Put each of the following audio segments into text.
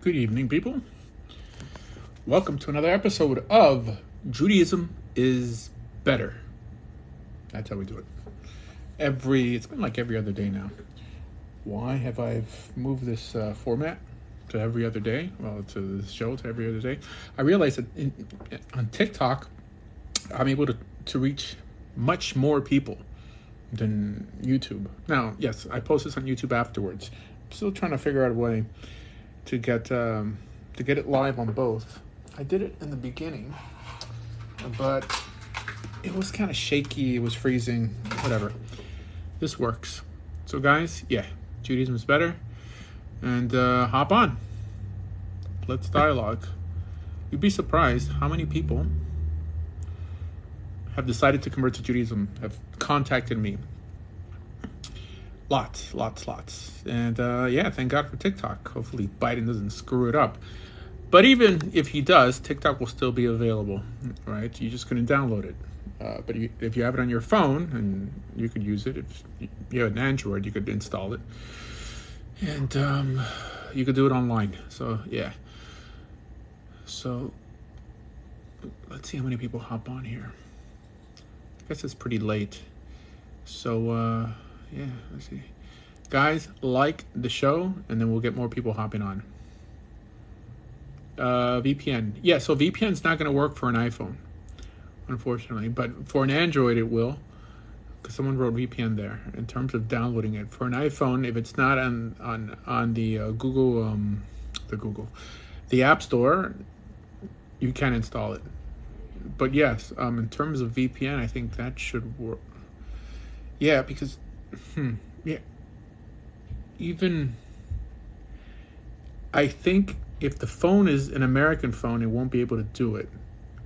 Good evening, people. Welcome to another episode of Judaism is Better. That's how we do it. It's been like every other day now. Why have I moved this format to every other day? Well, to the show to every other day. I realized that on TikTok, I'm able to reach much more people than YouTube. Now, yes, I post this on YouTube afterwards. I'm still trying to figure out a way to get it live on both. I did it in the beginning, but it was kind of shaky. It was freezing. Whatever. This works. So, guys, yeah, Judaism is better. And hop on. Let's dialogue. You'd be surprised how many people have decided to convert to Judaism, have contacted me. Lots. And yeah, thank God for TikTok. Hopefully Biden doesn't screw it up. But even if he does, TikTok will still be available, right? You just couldn't download it. But if you have it on your phone, and you could use it. If you have an Android, you could install it. And you could do it online. So, yeah. So, let's see how many people hop on here. I guess it's pretty late. So, yeah, let's see. Guys, like the show, and then we'll get more people hopping on. VPN. Yeah, so VPN's not going to work for an iPhone, unfortunately. But for an Android, it will. Because someone wrote VPN there. In terms of downloading it. For an iPhone, if it's not on the the App Store, you can install it. But yes, in terms of VPN, I think that should work. Yeah, because... yeah. Even... I think if the phone is an American phone, it won't be able to do it.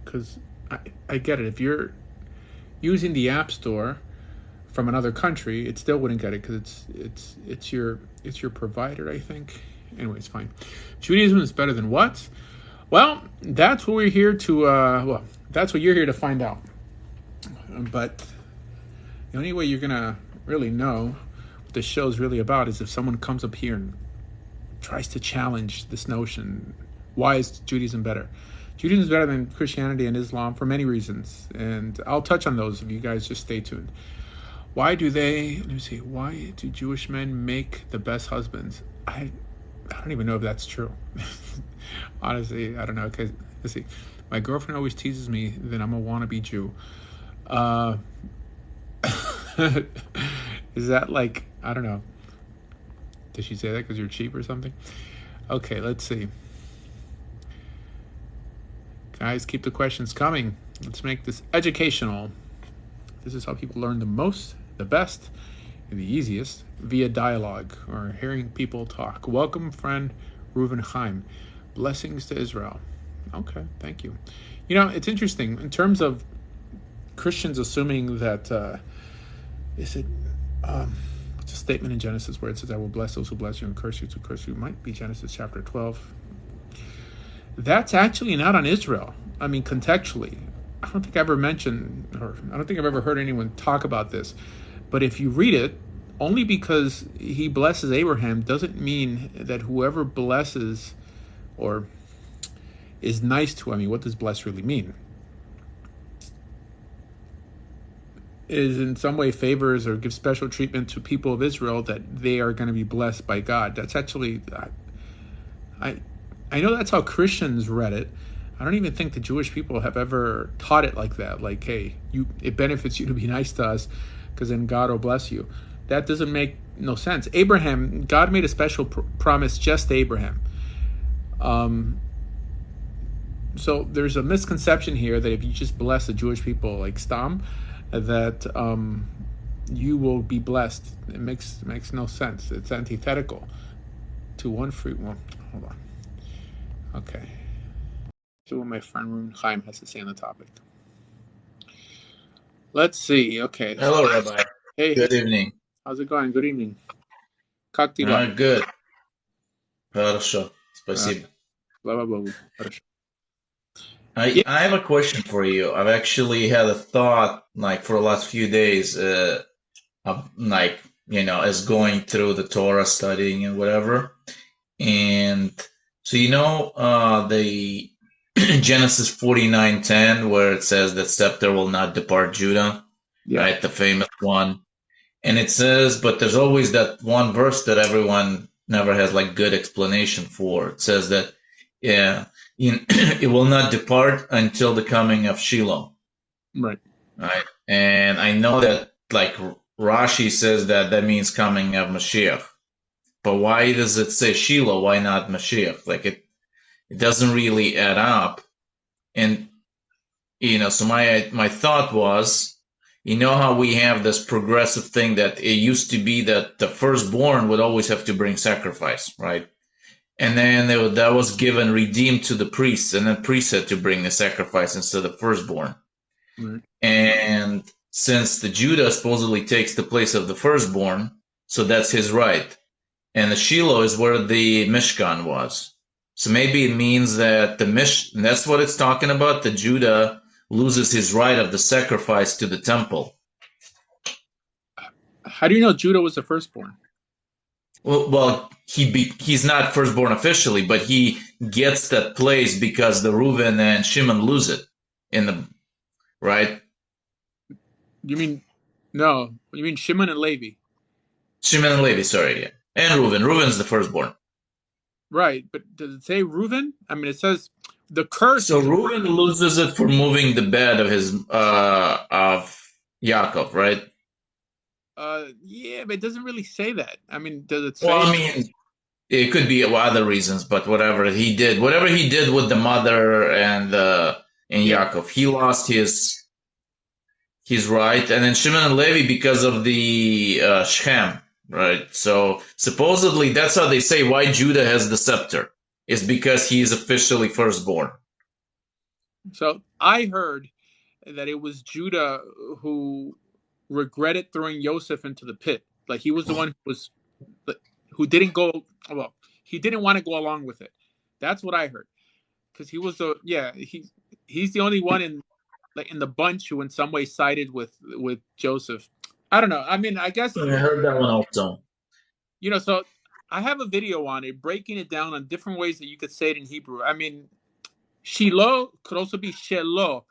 Because I get it. If you're using the App Store from another country, it still wouldn't get it because it's your provider, I think. Anyways, fine. Judaism is better than what? Well, that's what we're here to... that's what you're here to find out. But the only way you're going to really know what the show's really about is if someone comes up here and tries to challenge this notion. Why is Judaism better? Judaism is better than Christianity and Islam for many reasons. And I'll touch on those if you guys just stay tuned. Why do Jewish men make the best husbands? I don't even know if that's true. Honestly, I don't know. Because, let's see. My girlfriend always teases me that I'm a wannabe Jew. Is that like, I don't know. Did she say that because you're cheap or something? Okay, let's see. Guys, keep the questions coming. Let's make this educational. This is how people learn the most, the best, and the easiest via dialogue or hearing people talk. Welcome, friend Reuven Chaim. Blessings to Israel. Okay, thank you. You know, it's interesting in terms of Christians assuming that it's a statement in Genesis where it says, I will bless those who bless you and curse you to curse you. It might be Genesis chapter 12. That's actually not on Israel. I mean, contextually. I don't think I don't think I've ever heard anyone talk about this. But if you read it, only because he blesses Abraham doesn't mean that whoever blesses or is nice to him. I mean, what does bless really mean? Is in some way favors or gives special treatment to people of Israel that they are going to be blessed by God. That's actually, I know that's how Christians read it. I don't even think the Jewish people have ever taught it like that. Like, hey, it benefits you to be nice to us because then God will bless you. That doesn't make no sense. Abraham, God made a special promise just to Abraham. So there's a misconception here that if you just bless the Jewish people like Stam, that you will be blessed. It makes no sense. It's antithetical to one free one. Hold on. Okay. So what my friend Reuven Chaim has to say on the topic. Let's see. Okay. Hello, Rabbi. Hey. Good evening. How's it going? Good evening. Как дела? Good. Хорошо. Спасибо. Слава Богу. Хорошо. I Yeah, I have a question for you. I've actually had a thought like for the last few days, of like as going through the Torah studying and whatever. And so the Genesis 49:10 where it says that Scepter will not depart Judah, yeah, right? The famous one. And it says, but there's always that one verse that everyone never has like good explanation for. It says that, yeah, it will not depart until the coming of Shiloh, right. right? And I know that like Rashi says that that means coming of Mashiach. But why does it say Shiloh? Why not Mashiach? Like it doesn't really add up. And so my thought was, how we have this progressive thing that it used to be that the firstborn would always have to bring sacrifice, right? And then that was given redeemed to the priests, and then priests had to bring the sacrifice instead of firstborn. Right. And since the Judah supposedly takes the place of the firstborn, so that's his right. And the Shiloh is where the Mishkan was. So maybe it means that that's what it's talking about. The Judah loses his right of the sacrifice to the temple. How do you know Judah was the firstborn? Well, he's not firstborn officially, but he gets that place because the Reuven and Shimon lose it in the right. You mean no? You mean Shimon and Levi? Shimon and Levi, sorry, yeah, and Reuven. Reuven's the firstborn. Right, but does it say Reuven? I mean, it says the curse So is. Reuven loses it for moving the bed of his of Yaakov, right? Yeah, but it doesn't really say that. I mean, does it Well, say? I mean, it could be other reasons, but whatever he did with the mother and Yeah. Yaakov, he lost his right, and then Shimon and Levi because of the Shechem, right? So supposedly that's how they say why Judah has the scepter is because he is officially firstborn. So I heard that it was Judah who regretted throwing Joseph into the pit. Like he was the one who didn't go. Well, he didn't want to go along with it. That's what I heard. Because he was the he's the only one in like in the bunch who in some way sided with Joseph. I don't know. I mean, I guess I heard that one also. so I have a video on it breaking it down on different ways that you could say it in Hebrew. I mean, Shiloh could also be Sheloh,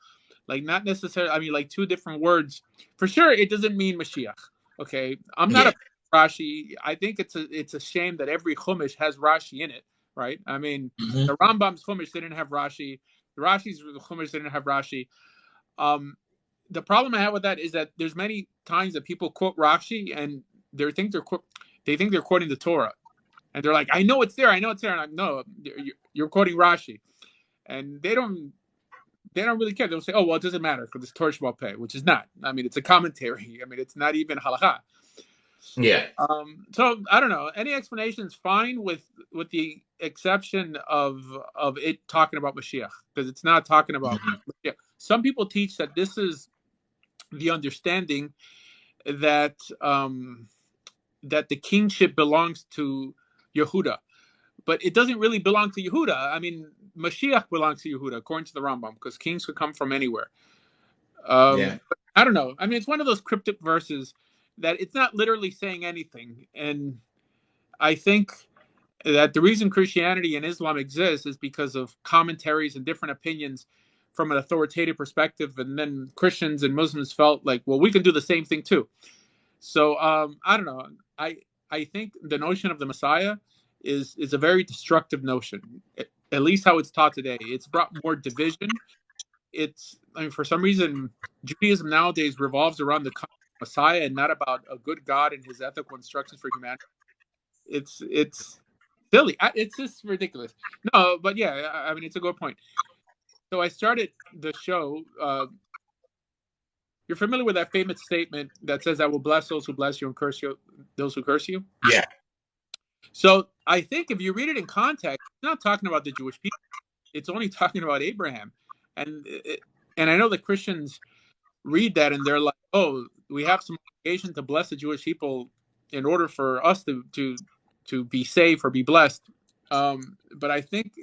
like not necessarily. I mean, like two different words. For sure, it doesn't mean Mashiach. Okay, I'm not Yeah. a Rashi. I think it's a shame that every Chumash has Rashi in it, right? I mean, Hmm. the Rambam's Chumash didn't have Rashi. The Rashi's Chumash didn't have Rashi. Um, the problem I have with that is that there's many times that people quote Rashi and they think they're quoting the Torah, and they're like, "I know it's there, I know it's there." And I'm like, no, you're quoting Rashi, and they don't really care. They'll say, "Oh, well, it doesn't matter because it's Torah Sheba'al Peh," which is not. I mean, it's a commentary. I mean, it's not even halacha. Yeah. So I don't know. Any explanation is fine, with the exception of it talking about Mashiach, because it's not talking about Hmm. Mashiach. Some people teach that this is the understanding that that the kingship belongs to Yehuda, but it doesn't really belong to Yehuda. I mean, Mashiach belongs to Yehuda according to the Rambam, because kings could come from anywhere. Yeah. But I don't know. I mean, it's one of those cryptic verses that it's not literally saying anything, and I think that the reason Christianity and Islam exists is because of commentaries and different opinions from an authoritative perspective, and then Christians and Muslims felt like, well, we can do the same thing too. So I don't know. I think the notion of the Messiah is a very destructive notion. At least how it's taught today. It's brought more division. I mean, for some reason, Judaism nowadays revolves around the Messiah and not about a good God and his ethical instructions for humanity. It's silly. It's just ridiculous. No, but yeah, I mean, it's a good point. So I started the show. You're familiar with that famous statement that says, "I will bless those who bless you and curse you those who curse you." Yeah. So I think if you read it in context, it's not talking about the Jewish people. It's only talking about Abraham, and and I know that Christians read that and they're like, "Oh, we have some obligation to bless the Jewish people in order for us to be safe or be blessed." But I think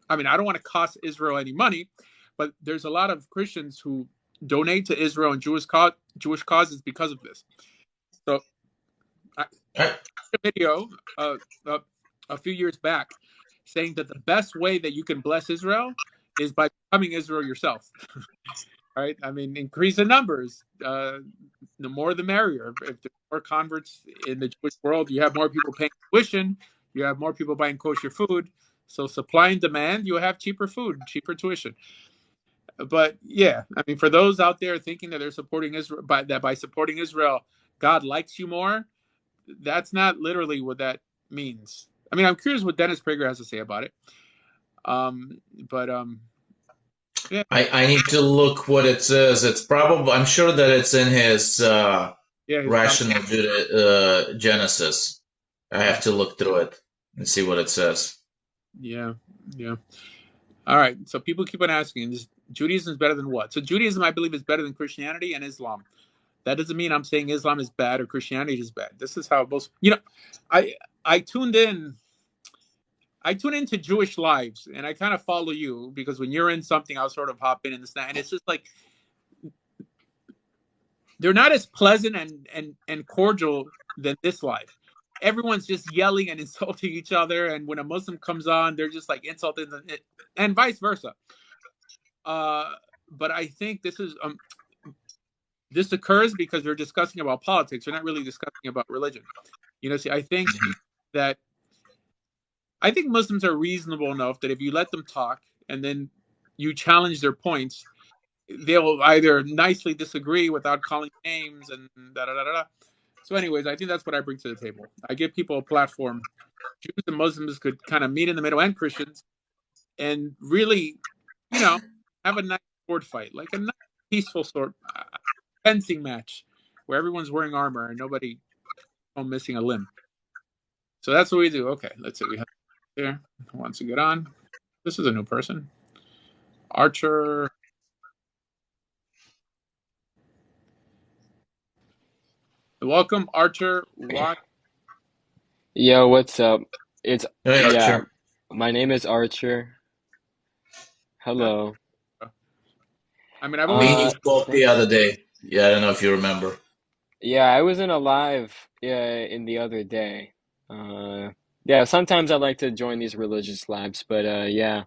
I mean, I don't want to cost Israel any money, but there's a lot of Christians who donate to Israel and Jewish causes because of this. So I Right. did a video uh, a few years back saying that the best way that you can bless Israel is by becoming Israel yourself. Right? I mean, increase the numbers. The more the merrier. If there's more converts in the Jewish world, you have more people paying tuition. You have more people buying kosher food. So supply and demand, you have cheaper food, cheaper tuition. But yeah, I mean, for those out there thinking that they're supporting Israel, by supporting Israel, God likes you more, that's not literally what that means. I mean, I'm curious what Dennis Prager has to say about it. But yeah, I need to look what it says. It's probably, I'm sure that it's in his yeah, his Rational Genesis. I have to look through it and see what it says. yeah, yeah. All right. So people keep on asking, is Judaism is better than what? So Judaism, I believe, is better than Christianity and Islam. That doesn't mean I'm saying Islam is bad or Christianity is bad. This is how most, I I tuned in. I tune into Jewish lives, and I kind of follow you because when you're in something, I'll sort of hop in and this and it's just like they're not as pleasant and cordial than this life. Everyone's just yelling and insulting each other, and when a Muslim comes on, they're just like insulting them, and vice versa. But I think this occurs because they're discussing about politics. They're not really discussing about religion. See, that I think Muslims are reasonable enough that if you let them talk and then you challenge their points, they'll either nicely disagree without calling names and da da da da. So, anyways, I think that's what I bring to the table. I give people a platform. Jews and Muslims could kind of meet in the middle, and Christians, and really, have a nice sword fight, like a nice peaceful sword fencing match, where everyone's wearing armor and nobody missing a limb. So that's what we do. Okay, let's see. We have here who wants to get on. This is a new person, Archer. Welcome, Archer. Rock. Yo, what's up? It's Hey, yeah, Archer. my name is Archer. Hello. I mean, I've Me always and you spoke the Thanks. other day. Yeah, I don't know if you remember. Yeah, I was in a live in the other day. Yeah, sometimes I like to join these religious labs, but yeah.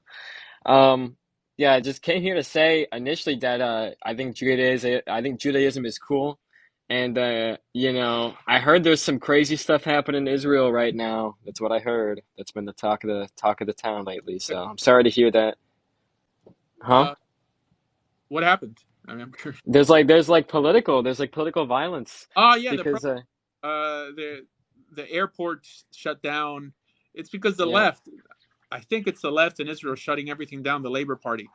Um yeah, I just came here to say initially that I think Judaism is cool. And I heard there's some crazy stuff happening in Israel right now. That's what I heard. That's been the talk of the town lately. So I'm sorry to hear that. Huh? uh, what happened? I mean, I'm curious. There's like political violence Oh yeah, because the airport shut down. It's because the yeah, left. I think it's the left in Israel shutting everything down. The Labor Party.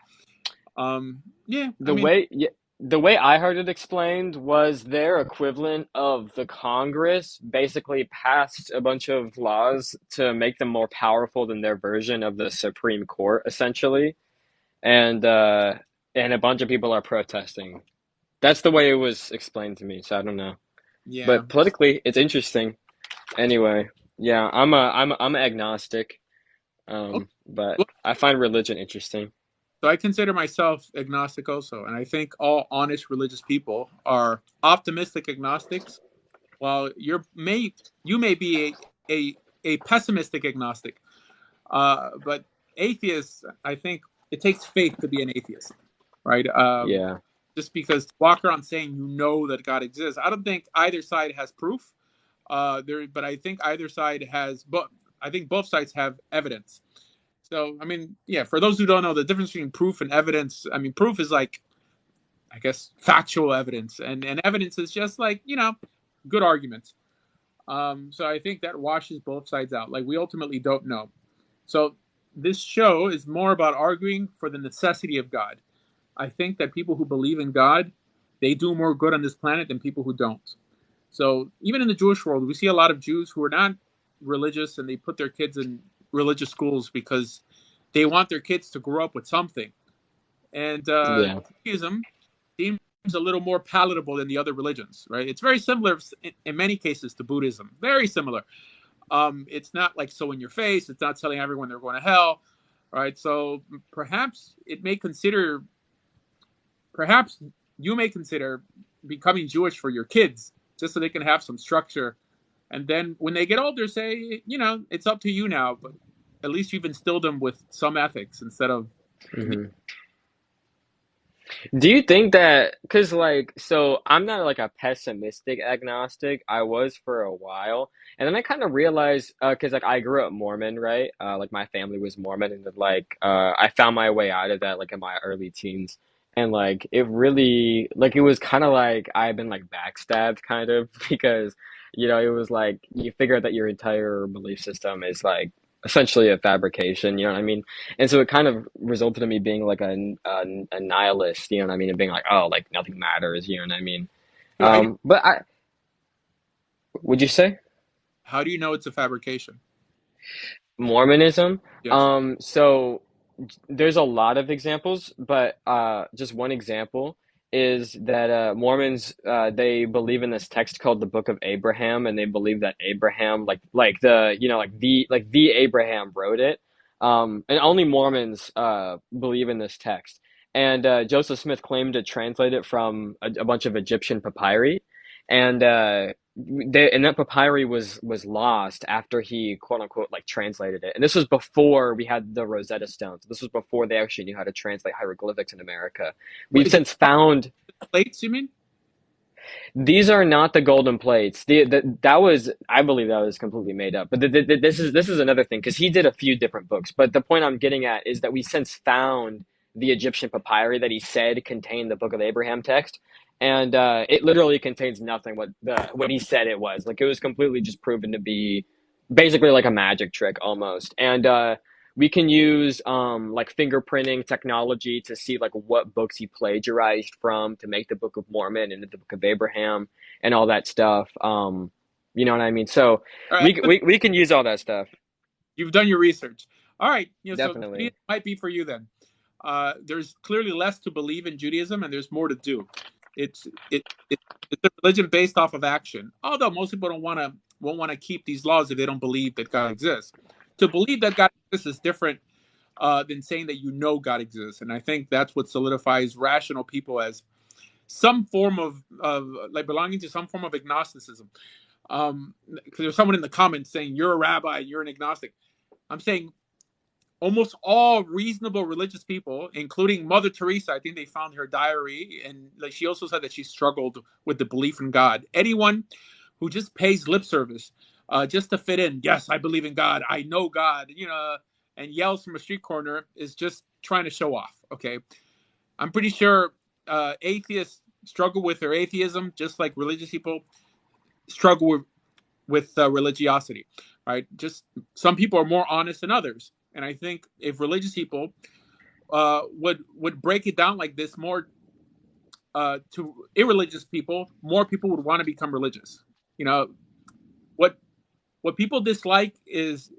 Yeah. I the mean, way yeah, the way I heard it explained was their equivalent of the Congress basically passed a bunch of laws to make them more powerful than their version of the Supreme Court, essentially. And and a bunch of people are protesting. That's the way it was explained to me, so I don't know. yeah. But politically, it's interesting. Anyway, yeah, I'm agnostic. Okay. But Well, I find religion interesting. so I consider myself agnostic also, and I think all honest religious people are optimistic agnostics, while you may be a pessimistic agnostic. But atheists, I think it takes faith to be an atheist, right? Yeah, Just because to walk around saying that God exists, I don't think either side has proof. But I think either side has, but I think both sides have evidence. So, I mean, yeah, for those who don't know the difference between proof and evidence, I mean, proof is like, I guess, factual evidence, and evidence is just like, good arguments. So I think that washes both sides out. Like, we ultimately don't know. So this show is more about arguing for the necessity of God. I think that people who believe in God, they do more good on this planet than people who don't. So even in the Jewish world, we see a lot of Jews who are not religious and they put their kids in religious schools because they want their kids to grow up with something. And yeah, Judaism seems a little more palatable than the other religions, right? It's very similar in many cases to Buddhism, very similar. It's not like so in your face. It's not telling everyone they're going to hell. All right, so perhaps it may consider, perhaps you may consider becoming Jewish for your kids, just so they can have some structure. And then when they get older, say, it's up to you now, but at least you've instilled them with some ethics instead of. Hmm. Do you think that, because like, so I'm not like a pessimistic agnostic. I was for a while. And then I kind of realized, because like I grew up Mormon, right? Like my family was Mormon, and then like I found my way out of that like in my early teens. And like it really, like it was kind of like I've been like backstabbed kind of because, it was like you figure out that your entire belief system is like essentially a fabrication, you know what I mean? And so it kind of resulted in me being like a nihilist, you know what I mean? And being like, oh, like nothing matters, you know what I mean? So how do you, But would you say how do you know it's a fabrication? Mormonism? Yes. So there's a lot of examples, but just one example is that Mormons they believe in this text called the Book of Abraham, and they believe that Abraham, like the like the Abraham wrote it, and only Mormons believe in this text. And Joseph Smith claimed to translate it from a bunch of Egyptian papyri, and and that papyri was lost after he quote unquote like translated it. And this was before we had the Rosetta Stones. This was before they actually knew how to translate hieroglyphics in America. What We've is it? since found Plates, you mean? these are not the golden plates. That was, I believe, that was completely made up. But this is another thing because he did a few different books. But the point I'm getting at is that we since found the Egyptian papyri that he said contained the Book of Abraham text, and it literally contains nothing what he said it was. Like it was completely just proven to be basically like a magic trick almost. And we can use like fingerprinting technology to see like what books he plagiarized from to make the Book of Mormon and the Book of Abraham and all that stuff. You know what I mean? So All right. we can use all that stuff. You've done your research. All right. So Definitely. Judaism might be for you then. There's clearly less to believe in Judaism, and there's more to do. It's it, it it's a religion based off of action. Although most people won't want to keep these laws if they don't believe that God exists. To believe that God exists is different than saying that God exists, and I think that's what solidifies rational people as some form of like belonging to some form of agnosticism. Because there's someone in the comments saying you're a rabbi, you're an agnostic. I'm saying almost all reasonable religious people, including Mother Teresa, I think they found her diary, and like she also said that she struggled with the belief in God. Anyone who just pays lip service, just to fit in, yes, I believe in God, I know God, and yells from a street corner is just trying to show off. Okay, I'm pretty sure atheists struggle with their atheism, just like religious people struggle with religiosity, right? Just some people are more honest than others, and I think if religious people would break it down like this more to irreligious people, more people would want to become religious. You know what what people dislike is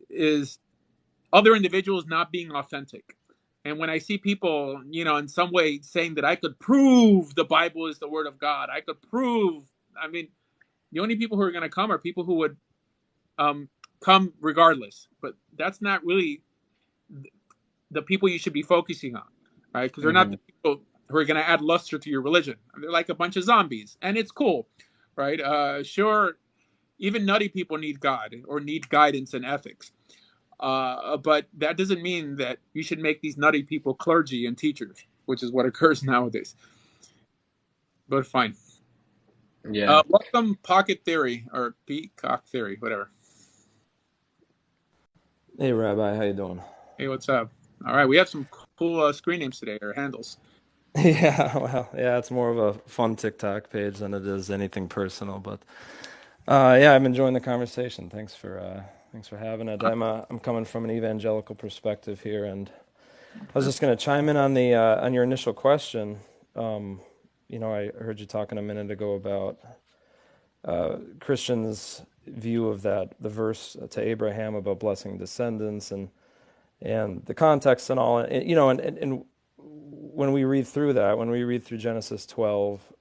other individuals not being authentic. And when I see people, in some way saying that I could prove the Bible is the word of God, I could prove. I mean, the only people who are going to come are people who would um, come regardless. But that's not really the people you should be focusing on, right? Because they're not Hmm. the people who are going to add luster to your religion. They're like a bunch of zombies, and it's cool, right? Sure, even nutty people need God or need guidance and ethics. But that doesn't mean that you should make these nutty people clergy and teachers, which is what occurs nowadays. But fine. Yeah. Welcome, Pocket Theory or Peacock Theory, whatever. Hey Rabbi, how you doing? Hey, what's up? All right, we have some cool screen names today or handles. Yeah, well, yeah, it's more of a fun TikTok page than it is anything personal, but yeah, I'm enjoying the conversation. Thanks for having it. I'm coming from an evangelical perspective here, and I was just going to chime in on the on your initial question. I heard you talking a minute ago about Christians' view of the verse to Abraham about blessing descendants and the context and all, and when we read through that, when we read through Genesis 12,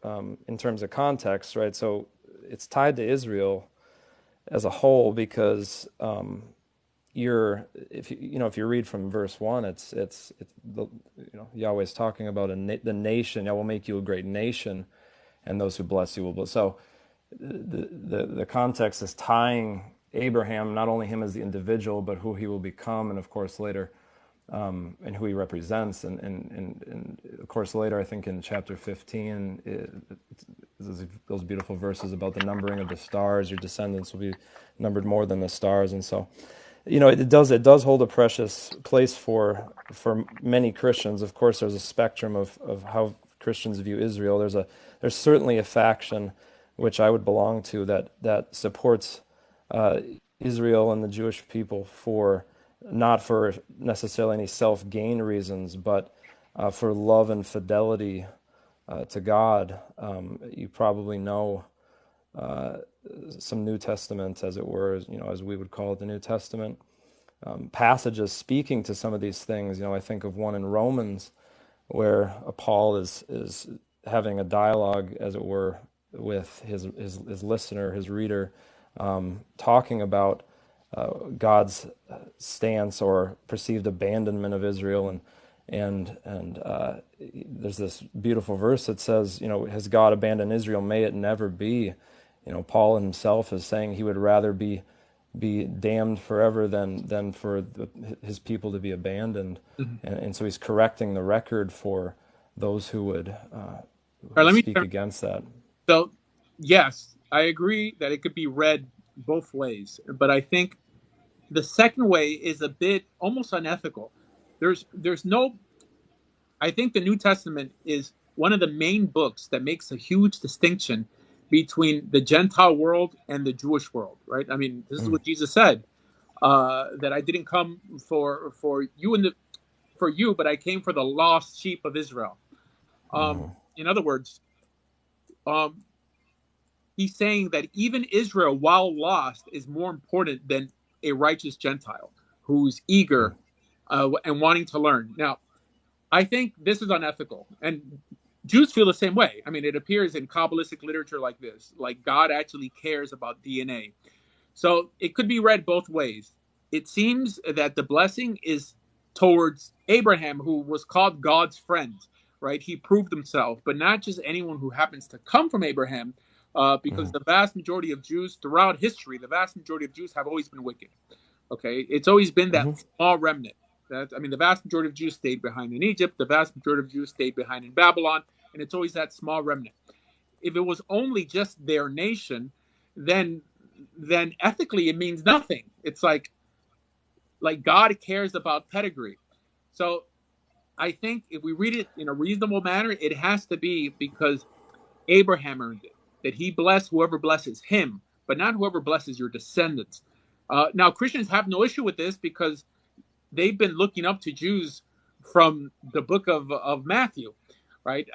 in terms of context, right? So it's tied to Israel as a whole because if you read from verse 1, it's Yahweh's talking about the nation. I will make you a great nation, and those who bless you will bless. So the context is tying Abraham, not only him as the individual, but who he will become, and of course later, and who he represents. And of course later, I think in chapter 15, those beautiful verses about the numbering of the stars. Your descendants will be numbered more than the stars. And so, it does hold a precious place for many Christians. Of course, there's a spectrum of how Christians view Israel. There's certainly a faction which I would belong to that supports Israel and the Jewish people not for necessarily any self-gain reasons, but for love and fidelity to God. You probably know some New Testament, as it were, as we would call it, the New Testament passages speaking to some of these things. I think of one in Romans where Paul is having a dialogue, as it were, with his listener, his reader, talking about God's stance or perceived abandonment of Israel, and there's this beautiful verse that says, has God abandoned Israel? May it never be. Paul himself is saying he would rather be damned forever than for his people to be abandoned, and so he's correcting the record for those who would speak against that. So, yes, I agree that it could be read both ways, but I think the second way is a bit almost unethical. I think the New Testament is one of the main books that makes a huge distinction between the Gentile world and the Jewish world, right? I mean, this is what Jesus said, that I didn't come for you, but I came for the lost sheep of Israel. In other words, he's saying that even Israel, while lost, is more important than a righteous Gentile who's eager and wanting to learn. Now, I think this is unethical, and Jews feel the same way. I mean, it appears in Kabbalistic literature like this, like God actually cares about DNA. So it could be read both ways. It seems that the blessing is towards Abraham, who was called God's friend, right? He proved himself, but not just anyone who happens to come from Abraham, because the vast majority of Jews throughout history, the vast majority of Jews have always been wicked. Okay, it's always been that small remnant. The vast majority of Jews stayed behind in Egypt. The vast majority of Jews stayed behind in Babylon, and it's always that small remnant. If it was only just their nation, then ethically it means nothing. It's like God cares about pedigree. So I think if we read it in a reasonable manner, it has to be because Abraham earned it, that he blessed whoever blesses him, but not whoever blesses your descendants. Now, Christians have no issue with this because they've been looking up to Jews from the book of Matthew, right?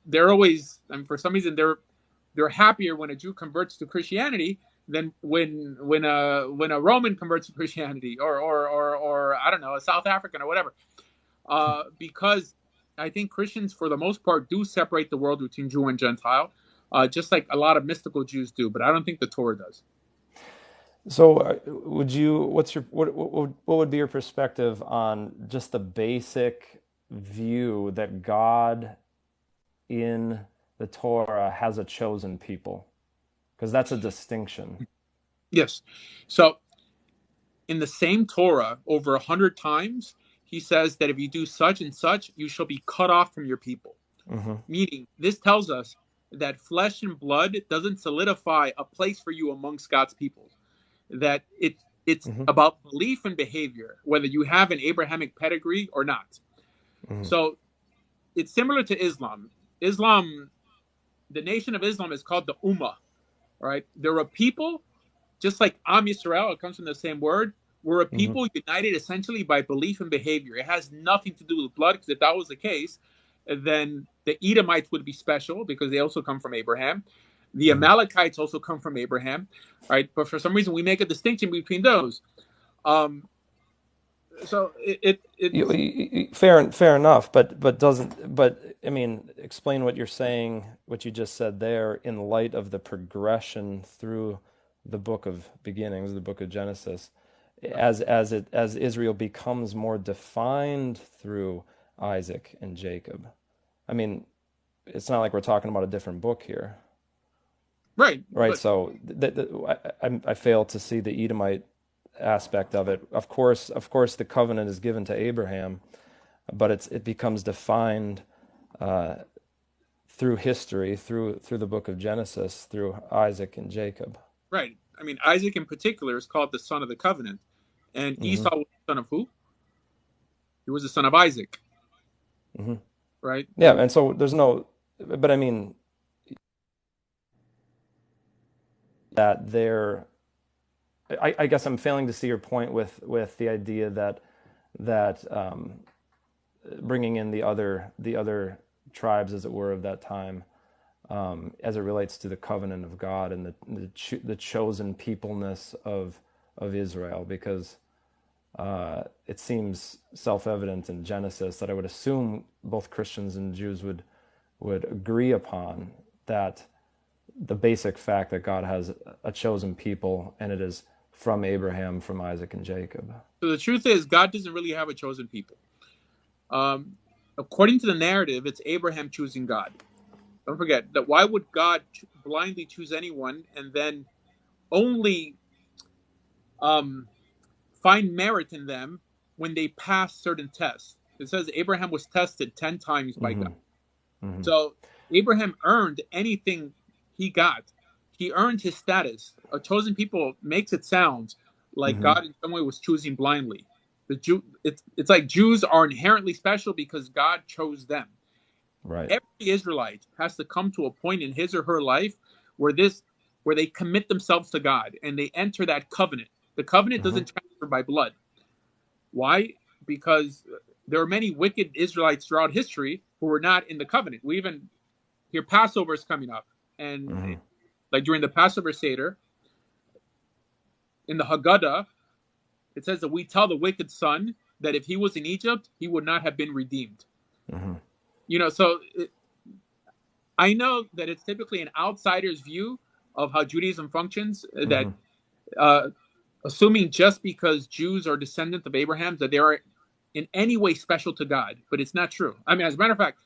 They're always, for some reason, they're happier when a Jew converts to Christianity than when a Roman converts to Christianity, or I don't know, a South African or whatever, because I think Christians, for the most part, do separate the world between Jew and Gentile, just like a lot of mystical Jews do, but I don't think the Torah does. So, what would be your perspective on just the basic view that God in the Torah has a chosen people? Because that's a distinction. Yes. So, in the same Torah, over 100 times, he says that if you do such and such, you shall be cut off from your people. Meaning, this tells us that flesh and blood doesn't solidify a place for you amongst God's people. That it's about belief and behavior, whether you have an Abrahamic pedigree or not. So it's similar to Islam. The nation of Islam is called the Ummah, right? There are people, just like Am Yisrael, it comes from the same word. We're a people united essentially by belief and behavior. It has nothing to do with blood, because if that was the case, then the Edomites would be special because they also come from Abraham. The Amalekites also come from Abraham, right? But for some reason, we make a distinction between those. So fair enough, but I mean, explain what you're saying, what you just said there, in light of the progression through the book of beginnings, the book of Genesis, as Israel becomes more defined through Isaac and Jacob. I mean, it's not like we're talking about a different book here, Right. right? But So I fail to see the Edomite aspect of it. Of course, the covenant is given to Abraham, but it becomes defined through history, through the book of Genesis, through Isaac and Jacob. right. I mean, Isaac in particular is called the son of the covenant. And Esau was the son of who? He was the son of Isaac. Right? Yeah, and so there's no, but I mean that there. I guess I'm failing to see your point with the idea that bringing in the other tribes, as it were, of that time, as it relates to the covenant of God and the chosen peopleness of Israel, because it seems self-evident in Genesis that I would assume both Christians and Jews would agree upon, that the basic fact that God has a chosen people, and it is from Abraham, from Isaac and Jacob. So the truth is, God doesn't really have a chosen people. According to the narrative, it's Abraham choosing God. Don't forget that. Why would God blindly choose anyone and then only find merit in them when they pass certain tests? It says Abraham was tested 10 times by God. So Abraham earned anything he got. He earned his status. A chosen people makes it sound like God in some way was choosing blindly. It's like Jews are inherently special because God chose them. Right. Every Israelite has to come to a point in his or her life where they commit themselves to God and they enter that covenant. The covenant doesn't transfer by blood. Why? Because there are many wicked Israelites throughout history who were not in the covenant. We even hear Passover is coming up, and like during the Passover Seder, in the Haggadah, it says that we tell the wicked son that if he was in Egypt, he would not have been redeemed. So I know that it's typically an outsider's view of how Judaism functions, that assuming just because Jews are descendants of Abraham, that they are in any way special to God, but it's not true. I mean, as a matter of fact,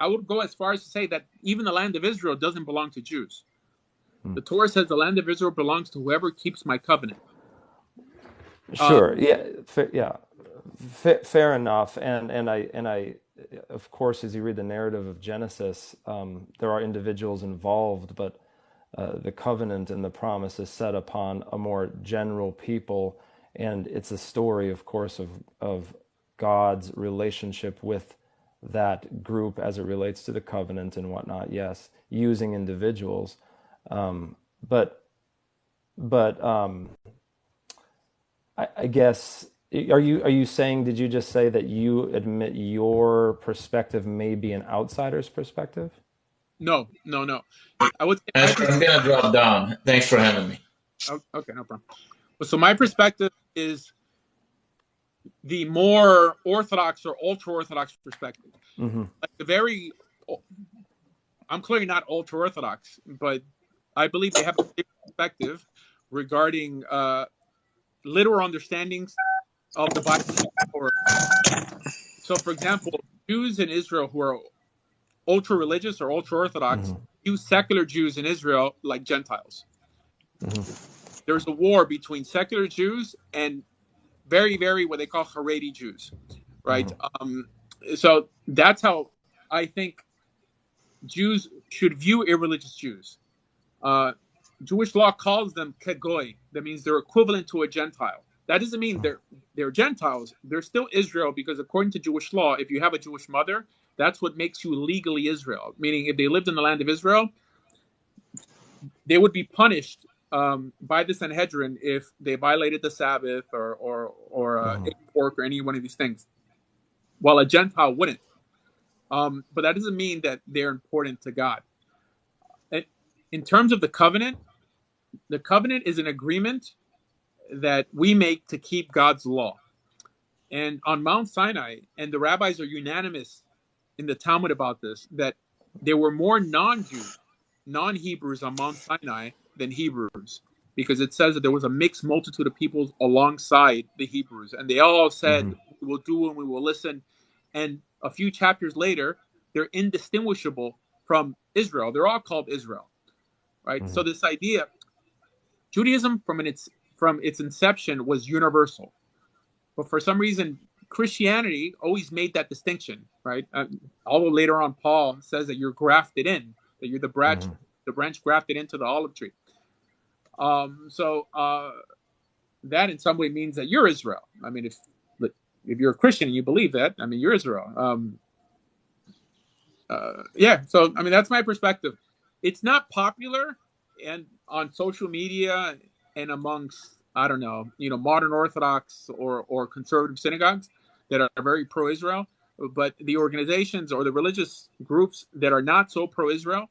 I would go as far as to say that even the land of Israel doesn't belong to Jews. The Torah says the land of Israel belongs to whoever keeps my covenant. Sure. Fair enough. And I, of course, as you read the narrative of Genesis, there are individuals involved, but the covenant and the promise is set upon a more general people, and it's a story, of course, of God's relationship with that group as it relates to the covenant and whatnot. Yes, using individuals, but I guess, are you saying, did you just say that you admit your perspective may be an outsider's perspective? No. I would say I'm gonna drop down. Thanks for having me. Okay, no problem. So my perspective is the more orthodox or ultra-orthodox perspective. Like I'm clearly not ultra-orthodox, but I believe they have a different perspective regarding literal understandings of the Bible. So, for example, Jews in Israel who are ultra-religious or ultra-orthodox view secular Jews in Israel like Gentiles. There's a war between secular Jews and very, very what they call Haredi Jews, right? So that's how I think Jews should view irreligious Jews. Jewish law calls them kegoy. That means they're equivalent to a Gentile. That doesn't mean they're Gentiles. They're still Israel, because according to Jewish law, if you have a Jewish mother, that's what makes you legally Israel. Meaning, if they lived in the land of Israel, they would be punished by the Sanhedrin if they violated the Sabbath or ate pork or any one of these things, while a Gentile wouldn't. But that doesn't mean that they're important to God. In terms of the covenant is an agreement that we make to keep God's law. And on Mount Sinai, and the rabbis are unanimous in the Talmud about this, that there were more non-Jews, non-Hebrews on Mount Sinai than Hebrews. because it says that there was a mixed multitude of people alongside the Hebrews, and they all said, "We will do and we will listen." And a few chapters later, they're indistinguishable from Israel. They're all called Israel, right? So this idea, Judaism from its inception was universal, but for some reason, Christianity always made that distinction, right? Although later on, Paul says that you're grafted in, that you're the branch grafted into the olive tree. So that in some way means that you're Israel. I mean, if you're a Christian and you believe that, I mean, you're Israel. Yeah. So I mean, that's my perspective. It's not popular, and on social media and amongst, I don't know, modern Orthodox or conservative synagogues that are very pro-Israel, but the organizations or the religious groups that are not so pro-Israel,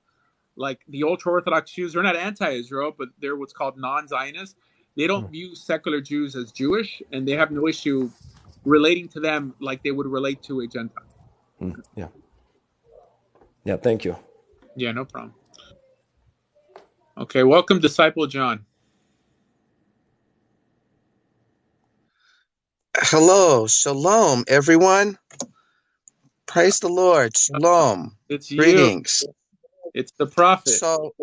like the ultra-Orthodox Jews, they're not anti-Israel, but they're what's called non-Zionists. They don't view secular Jews as Jewish, and they have no issue relating to them like they would relate to a Gentile. Yeah. Yeah, thank you. Yeah, no problem. Okay, welcome, Disciple John. Hello, shalom, everyone. Praise the Lord. Shalom. It's you. Greetings. It's the prophet. So,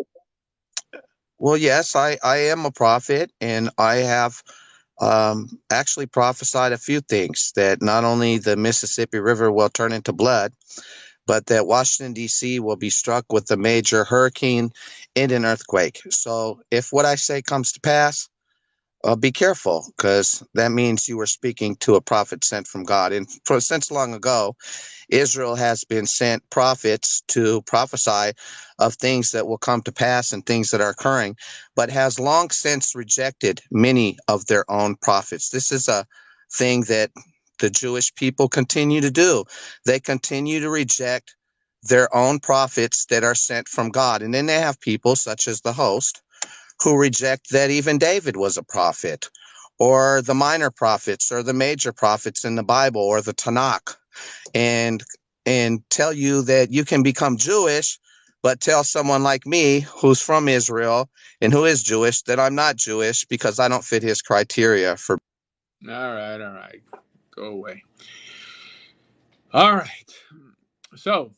well, yes, I am a prophet, and I have actually prophesied a few things, that not only the Mississippi River will turn into blood, but that Washington, D.C. will be struck with a major hurricane and an earthquake. So if what I say comes to pass, be careful, because that means you were speaking to a prophet sent from God. And since long ago, Israel has been sent prophets to prophesy of things that will come to pass and things that are occurring, but has long since rejected many of their own prophets. This is a thing that the Jewish people continue to do. They continue to reject their own prophets that are sent from God. And then they have people such as the host who reject that even David was a prophet, or the minor prophets, or the major prophets in the Bible, or the Tanakh, and tell you that you can become Jewish, but tell someone like me who's from Israel and who is Jewish that I'm not Jewish because I don't fit his criteria for. All right. Go away. All right. So,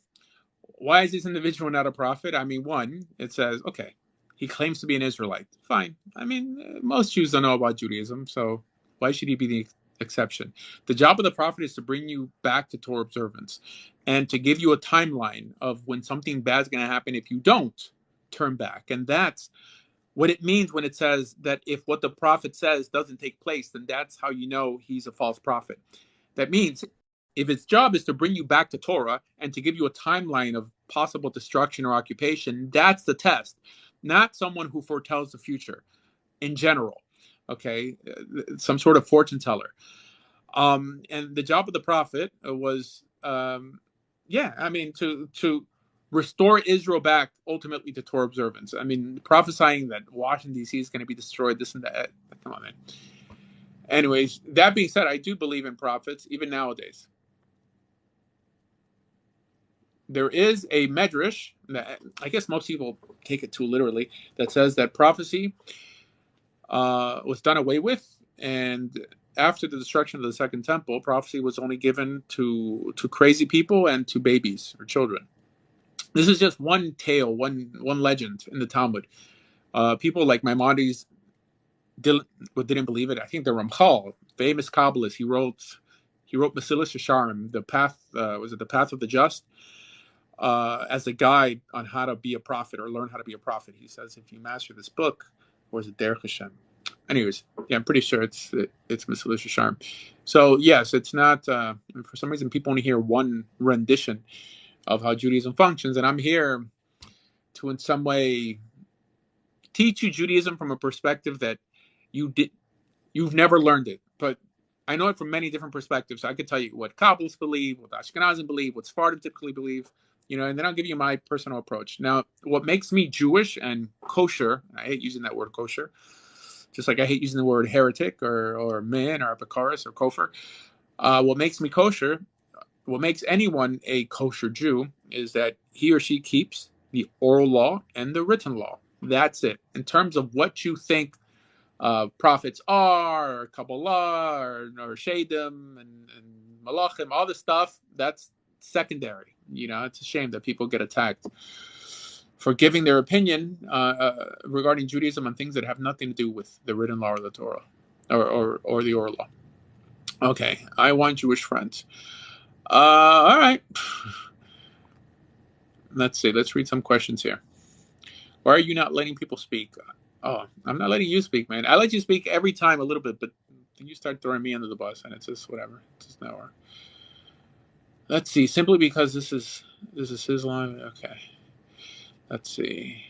why is this individual not a prophet? I mean, one, it says, okay, he claims to be an Israelite. Fine. I mean, most Jews don't know about Judaism, so why should he be the exception? The job of the prophet is to bring you back to Torah observance and to give you a timeline of when something bad is going to happen if you don't turn back. And that's what it means when it says that if what the prophet says doesn't take place, then that's how you know he's a false prophet. That means if its job is to bring you back to Torah and to give you a timeline of possible destruction or occupation, that's the test, not someone who foretells the future in general, okay? Some sort of fortune teller. And the job of the prophet was, to restore Israel back ultimately to Torah observance. I mean, prophesying that Washington, D.C. is going to be destroyed, this and that. Come on, man. Anyways, that being said, I do believe in prophets, even nowadays. There is a medrash that I guess most people take it too literally, that says that prophecy was done away with, and after the destruction of the Second Temple, prophecy was only given to crazy people and to babies or children. This is just one tale, one legend in the Talmud. People like Maimonides didn't believe it. I think the Ramchal, famous Kabbalist, he wrote Mesilas Yesharim, the path the Path of the Just, as a guide on how to be a prophet or learn how to be a prophet. He says if you master this book, or is it Derech Hashem? Anyways, yeah, I'm pretty sure it's Mesilas Yesharim. So yes, it's not. For some reason, people only hear one rendition of how Judaism functions, and I'm here to, in some way, teach you Judaism from a perspective that you've never learned it, but I know it from many different perspectives. So I could tell you what Kabbalists believe, what Ashkenazim believe, what Sephardim typically believe, and then I'll give you my personal approach. Now, what makes me Jewish and kosher, I hate using that word kosher, just like I hate using the word heretic or man or Bakaris or kofar. What makes me kosher, what makes anyone a kosher Jew, is that he or she keeps the oral law and the written law. That's it. In terms of what you think prophets are, or Kabbalah, or Shadim, and Malachim, all this stuff, that's secondary. It's a shame that people get attacked for giving their opinion regarding Judaism on things that have nothing to do with the written law or the Torah, or the oral law. Okay, I want Jewish friends. All right. Let's see. Let's read some questions here. Why are you not letting people speak? Oh, I'm not letting you speak, man. I let you speak every time a little bit, but then you start throwing me under the bus, and it's just whatever. It's just not work. Let's see. Simply because this is Islam. Okay. Let's see.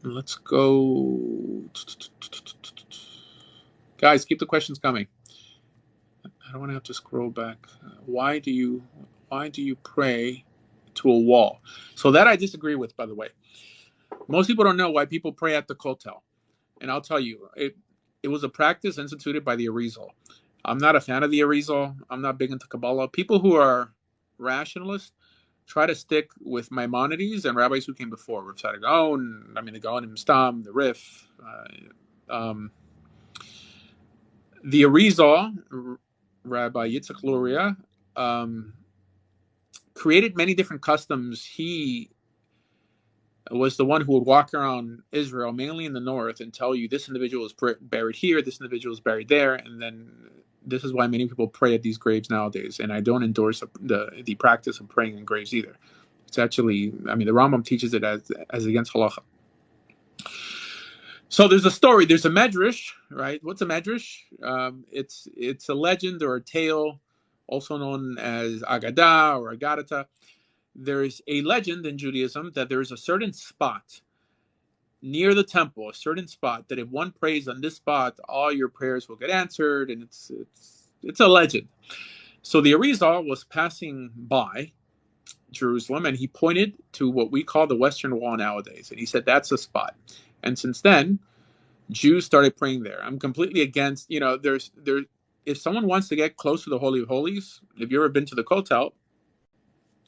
Let's go. Guys, keep the questions coming. I don't want to have to scroll back. Why do you pray to a wall? So that I disagree with, by the way. Most people don't know why people pray at the kotel, and I'll tell you, it was a practice instituted by the Arizal. I'm not a fan of the Arizal. I'm not big into Kabbalah. People who are rationalists try to stick with Maimonides and rabbis who came before, Rav Tzadok Gaon, the Gaonim Stam, the Rif. The Arizal, Rabbi Yitzchak Luria, created many different customs. He was the one who would walk around Israel, mainly in the north, and tell you this individual is buried here, this individual is buried there, and then this is why many people pray at these graves nowadays. And I don't endorse the practice of praying in graves either. It's actually, the Rambam teaches it as against halacha. So there's a story, there's a medrash, right? What's a medrash? It's a legend or a tale, also known as Agadah or Agadata. There's a legend in Judaism that there is a certain spot near the temple, a certain spot that if one prays on this spot, all your prayers will get answered, and it's a legend. So the Arizal was passing by Jerusalem, and he pointed to what we call the Western Wall nowadays, and he said that's the spot. And since then, Jews started praying there. I'm completely against, if someone wants to get close to the Holy of Holies, if you've ever been to the Kotel,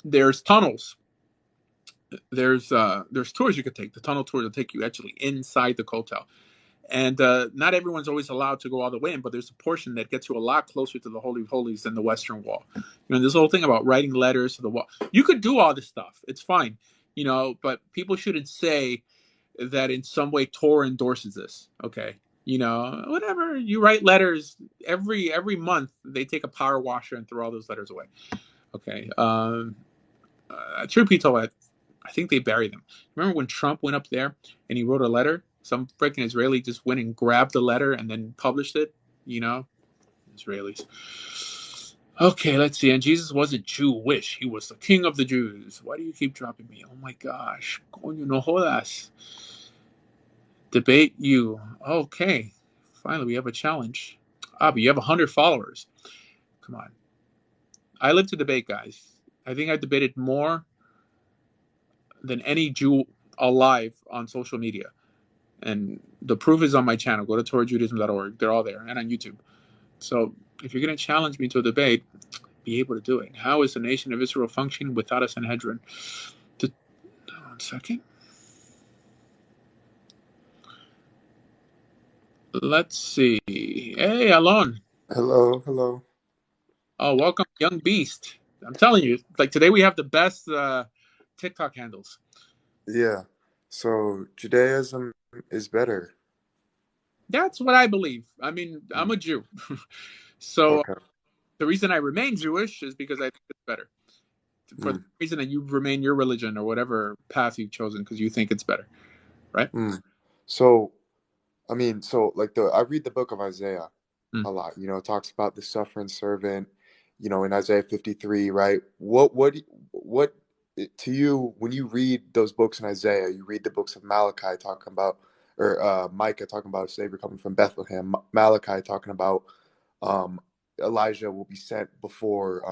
there's tunnels. There's tours you could take. The tunnel tour will take you actually inside the Kotel. And not everyone's always allowed to go all the way in, but there's a portion that gets you a lot closer to the Holy of Holies than the Western Wall. This whole thing about writing letters to the wall. You could do all this stuff. It's fine. But people shouldn't say that in some way Torah endorses this. Okay. Whatever. You write letters every month. They take a power washer and throw all those letters away. Okay. Truth be told, I think they buried them. Remember when Trump went up there and he wrote a letter? Some freaking Israeli just went and grabbed the letter and then published it. Israelis. Okay, let's see. And Jesus wasn't Jewish. He was the king of the Jews. Why do you keep dropping me? Oh my gosh. Coño, no jodas. Debate you. Okay. Finally, we have a challenge. But you have 100 followers. Come on. I live to debate, guys. I think I debated more than any Jew alive on social media. And the proof is on my channel. Go to TorahJudaism.org. They're all there. And on YouTube. So if you're going to challenge me to a debate, be able to do it. How is the nation of Israel functioning without a Sanhedrin? 1 second. Let's see. Hey, Alon. Hello. Oh, welcome, Young Beast. I'm telling you, today we have the best TikTok handles. Yeah. So Judaism is better. That's what I believe. I'm a Jew. So Okay. the reason I remain Jewish is because I think it's better. For the reason that you remain your religion or whatever path you've chosen because you think it's better, right? So, I read the book of Isaiah a lot. It talks about the suffering servant. In Isaiah 53, right? What to you when you read those books in Isaiah? You read the books of Malachi talking about, or Micah talking about a savior coming from Bethlehem. Malachi talking about Elijah will be sent before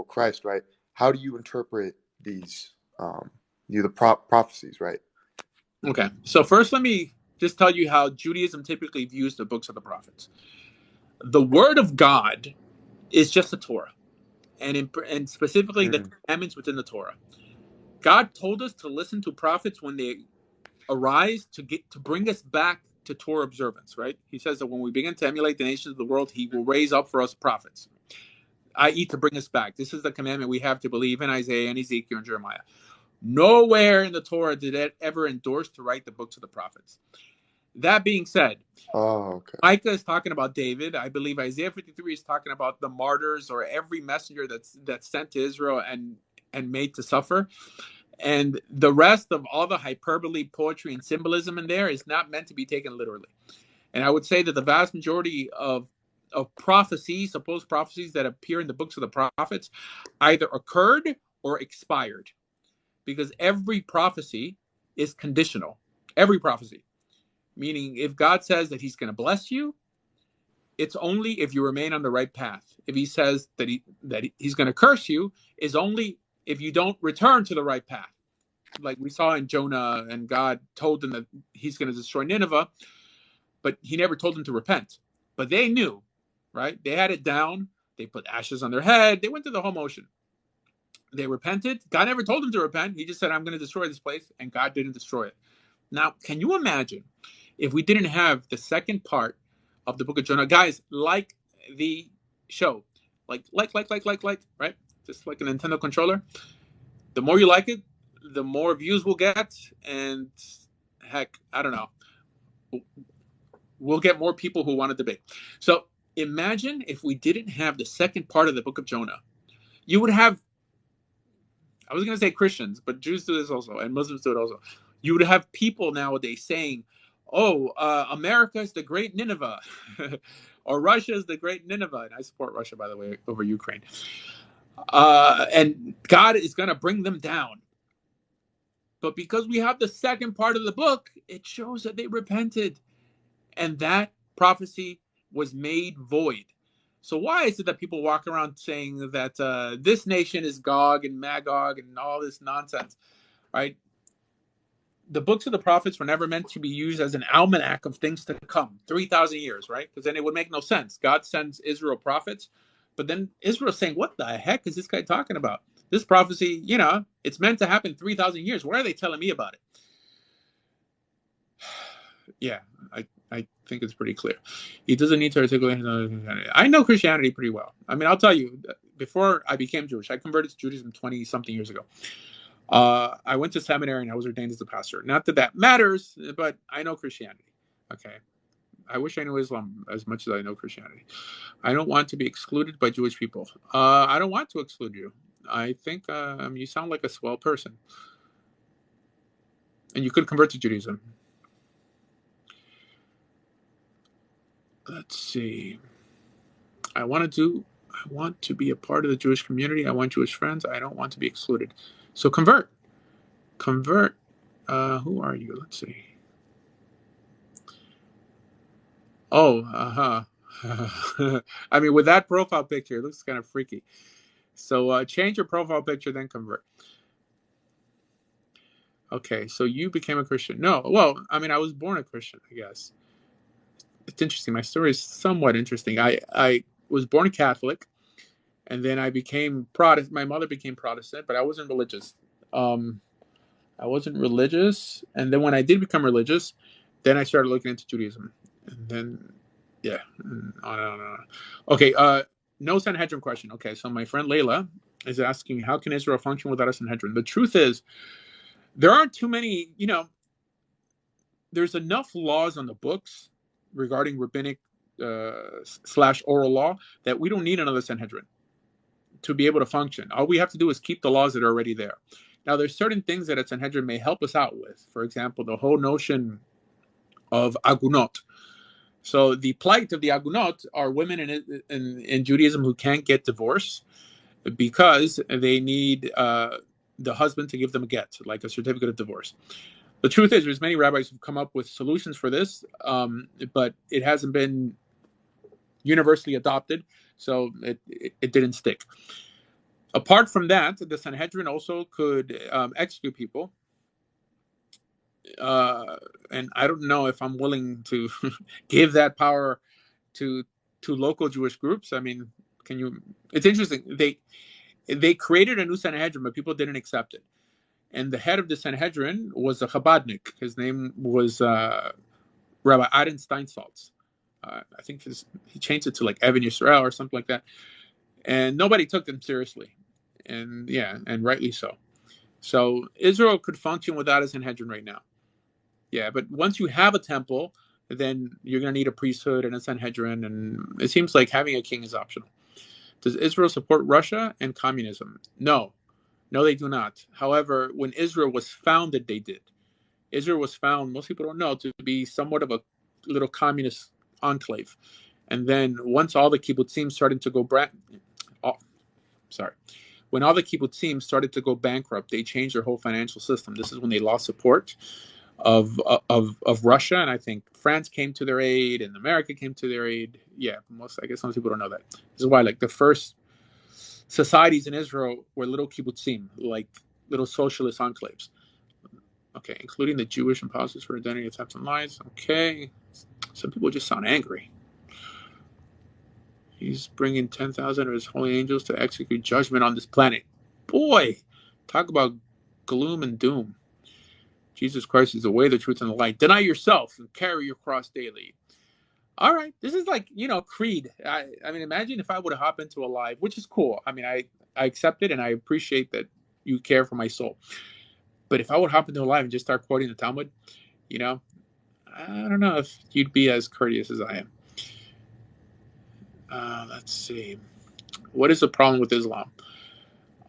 Christ, right? How do you interpret these the prophecies, right? Okay, so first let me just tell you how Judaism typically views the books of the prophets. The Word of God is just the Torah, and specifically the commandments within the Torah. God told us to listen to prophets when they arise to bring us back to Torah observance, right? He says that when we begin to emulate the nations of the world, he will raise up for us prophets, i.e. to bring us back. This is the commandment we have to believe in Isaiah and Ezekiel and Jeremiah. Nowhere in the Torah did it ever endorse to write the books of the prophets. That being said, okay. Micah is talking about David. I believe Isaiah 53 is talking about the martyrs or every messenger that's sent to Israel and made to suffer. And the rest of all the hyperbole, poetry, and symbolism in there is not meant to be taken literally. And I would say that the vast majority of prophecies, supposed prophecies that appear in the books of the prophets, either occurred or expired. Because every prophecy is conditional. Every prophecy. Meaning, if God says that he's going to bless you, it's only if you remain on the right path. If he says that he's going to curse you, is only if you don't return to the right path. Like we saw in Jonah, and God told them that he's going to destroy Nineveh, but he never told them to repent. But they knew, right? They had it down. They put ashes on their head. They went through the whole motion. They repented. God never told them to repent. He just said, I'm going to destroy this place, and God didn't destroy it. Now, can you imagine if we didn't have the second part of the book of Jonah? Guys, like the show. Like, right? Just like a Nintendo controller. The more you like it, the more views we'll get. And heck, I don't know. We'll get more people who want to debate. So imagine if we didn't have the second part of the book of Jonah. You would have, I was going to say Christians, but Jews do this also, and Muslims do it also. You would have people nowadays saying, oh, America is the great Nineveh, or Russia is the great Nineveh. And I support Russia, by the way, over Ukraine. And God is going to bring them down. But because we have the second part of the book, it shows that they repented. And that prophecy was made void. So why is it that people walk around saying that this nation is Gog and Magog and all this nonsense, right? The books of the prophets were never meant to be used as an almanac of things to come, 3,000 years, right? Because then it would make no sense. God sends Israel prophets, but then Israel's saying, what the heck is this guy talking about? This prophecy, it's meant to happen 3,000 years. Why are they telling me about it? Yeah, I think it's pretty clear. He doesn't need to articulate. I know Christianity pretty well. I mean, I'll tell you, before I became Jewish, I converted to Judaism 20-something years ago. I went to seminary and I was ordained as a pastor. Not that matters, but I know Christianity. Okay. I wish I knew Islam as much as I know Christianity. I don't want to be excluded by Jewish people. I don't want to exclude you. I think you sound like a swell person. And you could convert to Judaism. Let's see. I want to be a part of the Jewish community. I want Jewish friends. I don't want to be excluded. So convert. Who are you? Let's see. Oh, I mean, with that profile picture, it looks kind of freaky. So change your profile picture, then convert. Okay, so you became a Christian. No, well, I mean, I was born a Christian, I guess. It's interesting. My story is somewhat interesting. I was born Catholic, and then I became Protestant. My mother became Protestant, but I wasn't religious. And then when I did become religious, then I started looking into Judaism, and then yeah, and on and on and on. Okay, no Sanhedrin question. Okay, so my friend Layla is asking, how can Israel function without a Sanhedrin? The truth is, there aren't too many. There's enough laws on the books regarding rabbinic / oral law that we don't need another Sanhedrin to be able to function. All we have to do is keep the laws that are already there. Now, there's certain things that a Sanhedrin may help us out with. For example, the whole notion of agunot. So the plight of the agunot are women in Judaism who can't get divorced because they need the husband to give them a get, like a certificate of divorce. The truth is, there's many rabbis who've come up with solutions for this, but it hasn't been universally adopted, so it didn't stick. Apart from that, the Sanhedrin also could execute people. And I don't know if I'm willing to give that power to local Jewish groups. I mean, it's interesting. They created a new Sanhedrin, but people didn't accept it. And the head of the Sanhedrin was a Chabadnik. His name was Rabbi Aaron Steinsaltz. I think he changed it to like Evan Yisrael or something like that. And nobody took them seriously. And and rightly so. So Israel could function without a Sanhedrin right now. Yeah, but once you have a temple, then you're going to need a priesthood and a Sanhedrin, and it seems like having a king is optional. Does Israel support Russia and communism? No, they do not. However, when Israel was founded, they did. Israel was found, most people don't know, to be somewhat of a little communist enclave. And then once all the kibbutzim started to go when all the kibbutzim started to go bankrupt, they changed their whole financial system. This is when they lost support of Russia, and I think France came to their aid, and America came to their aid. Yeah, I guess most people don't know that. This is why, like, the first societies in Israel were little kibbutzim, like little socialist enclaves. Okay, including the Jewish imposters for identity theft and lies. Okay, some people just sound angry. He's bringing 10,000 of his holy angels to execute judgment on this planet. Boy, talk about gloom and doom. Jesus Christ is the way, the truth, and the light. Deny yourself and carry your cross daily. All right, this is like, Creed. I mean, imagine if I would hop into a live, which is cool. I mean, I accept it, and I appreciate that you care for my soul. But if I would hop into a live and just start quoting the Talmud, I don't know if you'd be as courteous as I am. Let's see. What is the problem with Islam?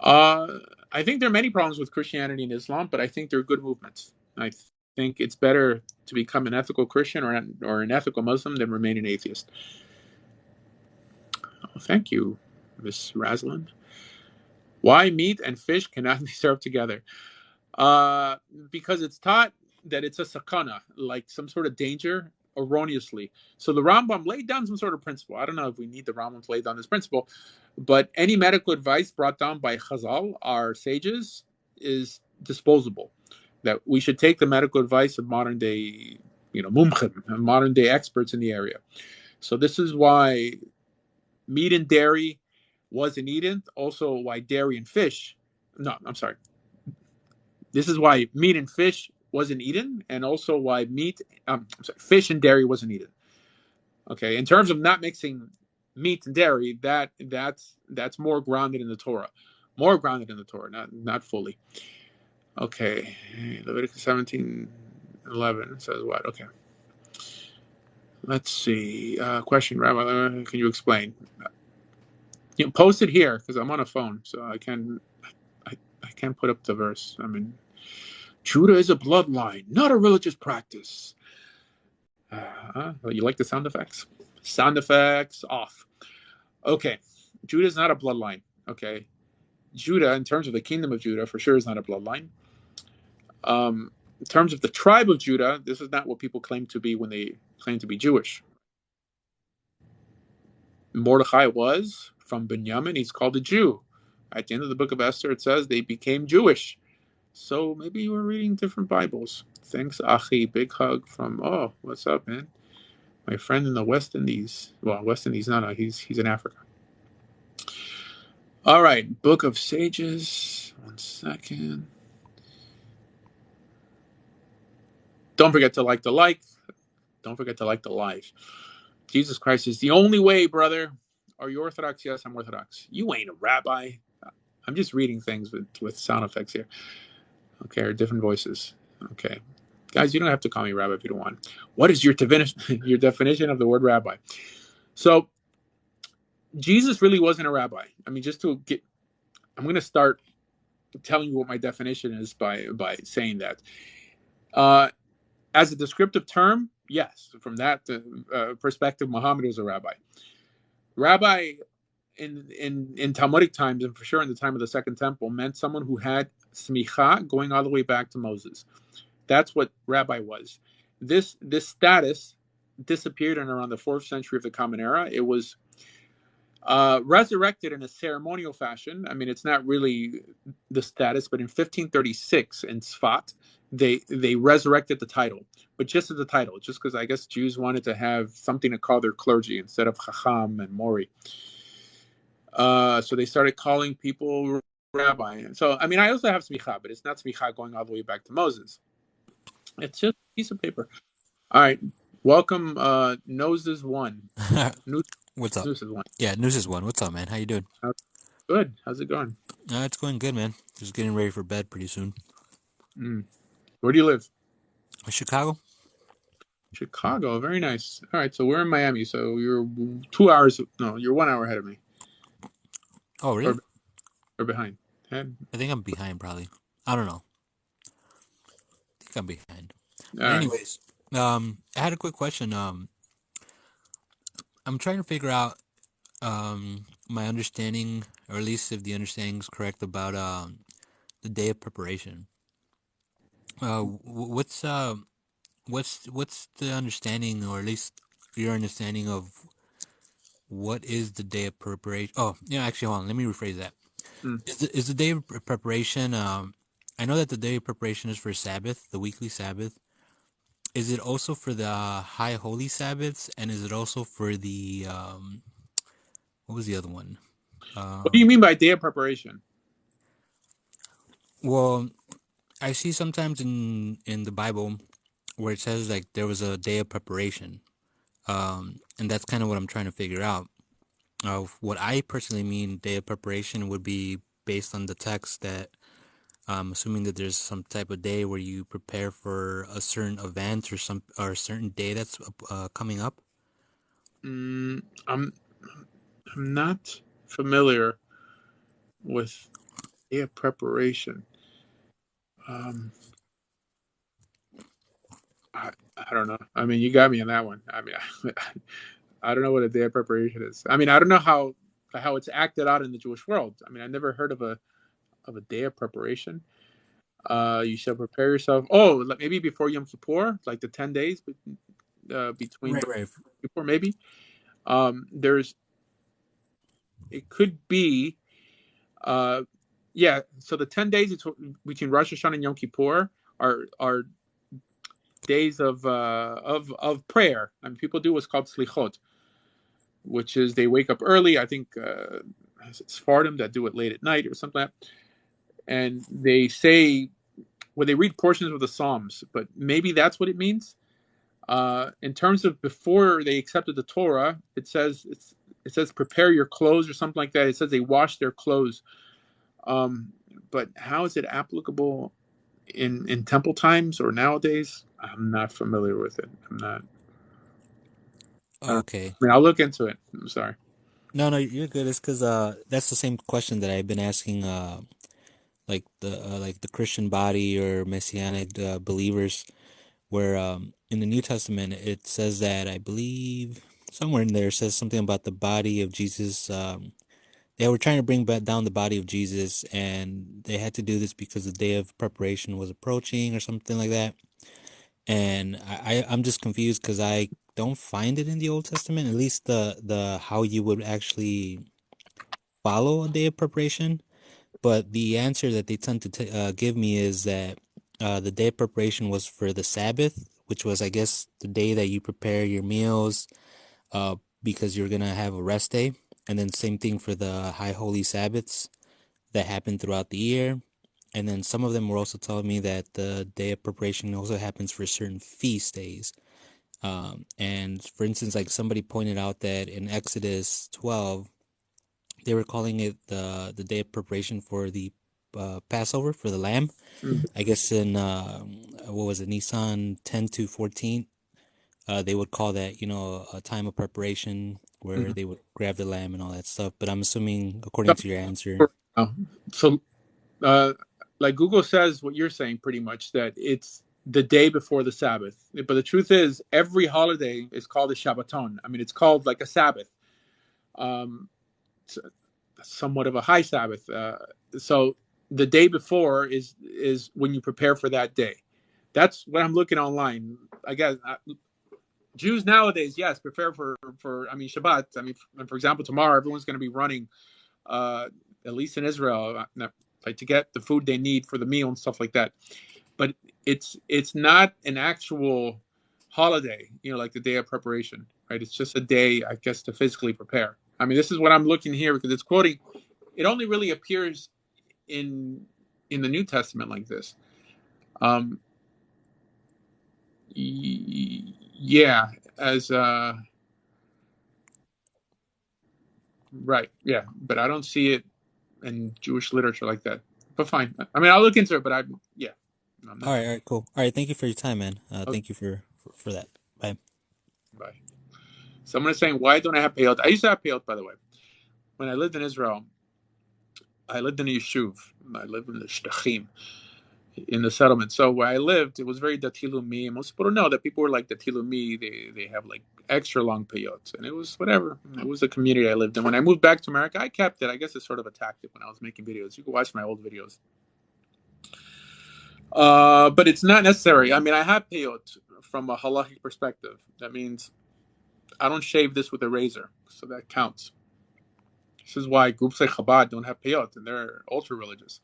I think there are many problems with Christianity and Islam, but I think they're good movements. I think it's better to become an ethical Christian or an ethical Muslim than remain an atheist. Oh, thank you, Miss Raslin. Why meat and fish cannot be served together? Because it's taught that it's a sakana, like some sort of danger, erroneously. So the Rambam laid down some sort of principle. I don't know if we need the Rambam to lay down this principle, but any medical advice brought down by Chazal, our sages, is disposable. That we should take the medical advice of modern day, mumchim, modern day experts in the area. So this is why meat and dairy wasn't eaten. Also, why dairy and fish. No, I'm sorry. This is why meat and fish wasn't eaten, and also why fish and dairy wasn't eaten. Okay, in terms of not mixing meat and dairy, that's more grounded in the Torah, not fully. Okay, Leviticus 17:11 says what? Okay, let's see. Question, Rabbi, can you explain? Post it here because I'm on a phone, so I can't put up the verse. I mean, Judah is a bloodline, not a religious practice. You like the sound effects? Sound effects off. Okay, Judah is not a bloodline. Okay, Judah, in terms of the kingdom of Judah, for sure is not a bloodline. In terms of the tribe of Judah, this is not what people claim to be when they claim to be Jewish. Mordechai was from Benjamin. He's called a Jew. At the end of the book of Esther, it says they became Jewish. So maybe you were reading different Bibles. Thanks, Achi. Big hug from, what's up, man? My friend in the West Indies. Well, West Indies, no, he's in Africa. All right, Book of Sages. 1 second. Don't forget to like the like. Don't forget to like the live. Jesus Christ is the only way, brother. Are you Orthodox? Yes, I'm Orthodox. You ain't a rabbi. I'm just reading things with sound effects here. Okay, or different voices. Okay. Guys, you don't have to call me rabbi if you don't want. What is your definition of the word rabbi? So, Jesus really wasn't a rabbi. I mean, I'm going to start telling you what my definition is by saying that. As a descriptive term, yes. From that perspective, Muhammad was a rabbi. Rabbi in Talmudic times, and for sure in the time of the Second Temple, meant someone who had smicha going all the way back to Moses. That's what rabbi was. This status disappeared in around the 4th century of the Common Era. It was resurrected in a ceremonial fashion. I mean, it's not really the status, but in 1536 in Sfat, they resurrected the title, but just as the title, just because I guess Jews wanted to have something to call their clergy instead of Chacham and Mori. So they started calling people rabbi. So, I mean, I also have smicha, but it's not smicha going all the way back to Moses. It's just a piece of paper. All right. Welcome, Noses One. What's up? Noses One. Yeah, News is one. What's up, man? How you doing? Good. How's it going? It's going good, man. Just getting ready for bed pretty soon. Where do you live? Chicago? Chicago. Very nice. All right. So we're in Miami. So you're 2 hours. No, you're 1 hour ahead of me. Oh, really? Or behind. I think I'm behind, probably. I don't know. I think I'm behind. But All right. anyways, I had a quick question. I'm trying to figure out my understanding, or at least if the understanding is correct about the day of preparation. What's the understanding, or at least your understanding of what is the day of preparation? Oh, yeah, actually, hold on. Let me rephrase that. Is the day of preparation? I know that the day of preparation is for Sabbath, the weekly Sabbath. Is it also for the high holy Sabbaths, and is it also for the what was the other one? What do you mean by day of preparation? Well, I see sometimes in the Bible where it says like there was a day of preparation, and that's kind of what I'm trying to figure out. What I personally mean day of preparation would be based on the text that I'm assuming that there's some type of day where you prepare for a certain event or a certain day that's coming up. I'm not familiar with day of preparation. I don't know. I mean, you got me on that one. I mean, I don't know what a day of preparation is. I mean, I don't know how it's acted out in the Jewish world. I mean, I never heard of a day of preparation. You shall prepare yourself. Oh, maybe before Yom Kippur, like the 10 days between Right. Kippur, maybe. It could be, yeah. So the 10 days between Rosh Hashanah and Yom Kippur are days of prayer. I mean, people do what's called slichot, which is they wake up early. I think it's Sephardim that do it late at night or something like that. And they say, well, they read portions of the Psalms, but maybe that's what it means. In terms of before they accepted the Torah, it says prepare your clothes or something like that. It says they wash their clothes. But how is it applicable in temple times or nowadays? I'm not familiar with it. I'm not. Okay. I mean, I'll look into it. I'm sorry. No, you're good. It's because that's the same question that I've been asking like the Christian body or Messianic believers, where in the New Testament it says that I believe somewhere in there it says something about the body of Jesus. They were trying to bring back down the body of Jesus, and they had to do this because the day of preparation was approaching or something like that. And I'm just confused because I don't find it in the Old Testament, at least the how you would actually follow a day of preparation. But the answer that they tend to give me is that the day of preparation was for the Sabbath, which was, I guess, the day that you prepare your meals because you're going to have a rest day. And then same thing for the high holy Sabbaths that happen throughout the year. And then some of them were also telling me that the day of preparation also happens for certain feast days. And for instance, like somebody pointed out that in Exodus 12, they were calling it the day of preparation for the Passover, for the lamb. I guess in what was it, Nisan 10 to 14, they would call that, a time of preparation where they would grab the lamb and all that stuff. But I'm assuming, according to your answer, So, like Google says what you're saying pretty much, that it's the day before the Sabbath. But the truth is, every holiday is called a Shabbaton. I mean, it's called like a Sabbath. Somewhat of a high Sabbath. So the day before is when you prepare for that day. That's what I'm looking online. I guess Jews nowadays, yes, prepare for Shabbat. I mean, for example, tomorrow everyone's going to be running, at least in Israel, like to get the food they need for the meal and stuff like that. But it's not an actual holiday, like the day of preparation, right? It's just a day, I guess, to physically prepare. I mean, this is what I'm looking here because it's quoting. It only really appears in the New Testament like this. Yeah, as right, yeah, but I don't see it in Jewish literature like that. But fine. I mean, I'll look into it, but yeah. No, I'm not. All right, cool. All right, thank you for your time, man. Okay, Thank you for that. Bye. bye. Someone is saying, why don't I have peyot? I used to have peyot, by the way. When I lived in Israel, I lived in a yeshuv. I lived in the shtachim, in the settlement. So where I lived, it was very datilumi. And most people don't know that people were like datilumi. They have like extra long peyot. And it was whatever. It was the community I lived in. When I moved back to America, I kept it. I guess it's sort of a tactic when I was making videos. You can watch my old videos. But it's not necessary. I mean, I have peyot from a halachic perspective. That means I don't shave this with a razor, so that counts. This is why groups like Chabad don't have peyot, and they're ultra religious.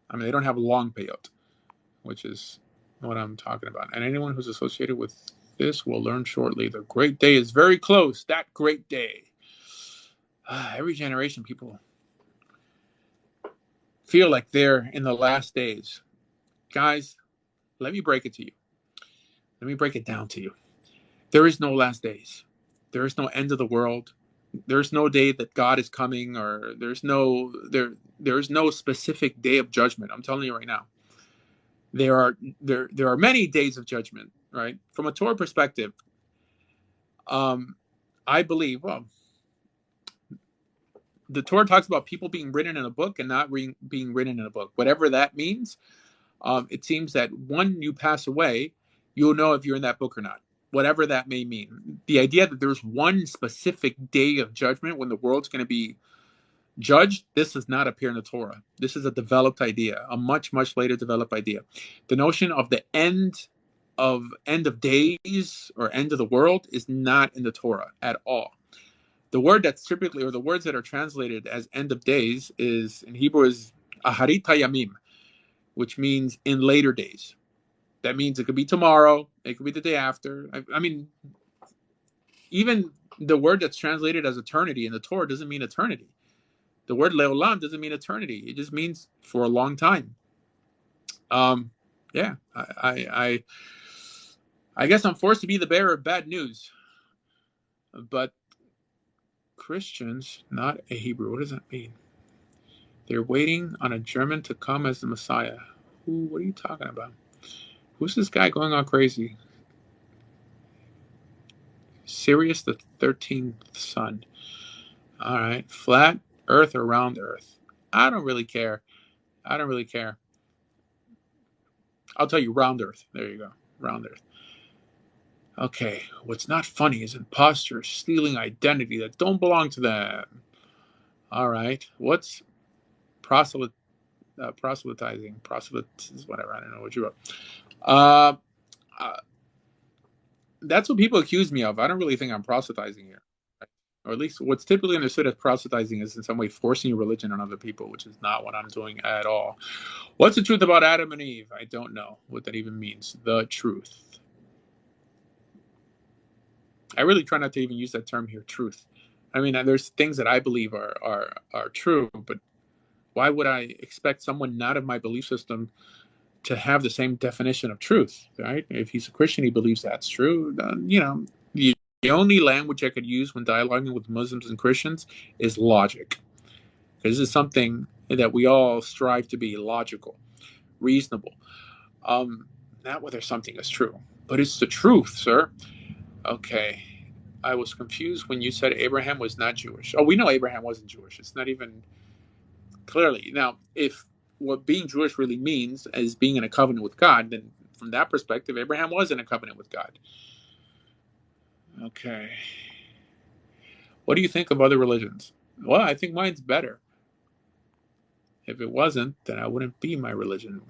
I mean, they don't have long peyot, which is what I'm talking about. And anyone who's associated with this will learn shortly. The great day is very close. That great day. Every generation, people feel like they're in the last days. Guys, let me break it to you. Let me break it down to you. There is no last days. There is no end of the world. There's no day that God is coming, or there is no specific day of judgment. I'm telling you right now. There are many days of judgment, right? From a Torah perspective, I believe, well, the Torah talks about people being written in a book and not being written in a book. Whatever that means, it seems that when you pass away, you'll know if you're in that book or not. Whatever that may mean. The idea that there's one specific day of judgment when the world's going to be judged, this does not appear in the Torah. This is a developed idea, a much, much later developed idea. The notion of the end of days or end of the world is not in the Torah at all. The word that's typically, or the words that are translated as end of days, is in Hebrew is aharit hayamim, which means in later days. That means it could be tomorrow, it could be the day after. I mean, even the word that's translated as eternity in the Torah doesn't mean eternity. The word leolam doesn't mean eternity. It just means for a long time. Yeah, I guess I'm forced to be the bearer of bad news. But Christians, not a Hebrew, what does that mean? They're waiting on a German to come as the Messiah. What are you talking about? Who's this guy going on crazy? Sirius the 13th son. All right. Flat Earth or round Earth? I don't really care. I'll tell you, round Earth. There you go. Round Earth. Okay. What's not funny is imposters stealing identity that don't belong to them. All right. What's proselytizing? Whatever. I don't know what you wrote. That's what people accuse me of. I don't really think I'm proselytizing here. Or at least what's typically understood as proselytizing is in some way forcing your religion on other people, which is not what I'm doing at all. What's the truth about Adam and Eve? I don't know what that even means. The truth. I really try not to even use that term here, truth. I mean, there's things that I believe are true, but why would I expect someone not of my belief system to have the same definition of truth, right? If he's a Christian, he believes that's true. The only language I could use when dialoguing with Muslims and Christians is logic. This is something that we all strive to be: logical, reasonable. Not whether something is true, but it's the truth, sir. Okay. I was confused when you said Abraham was not Jewish. Oh, we know Abraham wasn't Jewish. It's not even clearly. Now, if what being Jewish really means is being in a covenant with God, then from that perspective, Abraham was in a covenant with God. Okay. What do you think of other religions? Well, I think mine's better. If it wasn't, then I wouldn't be my religion.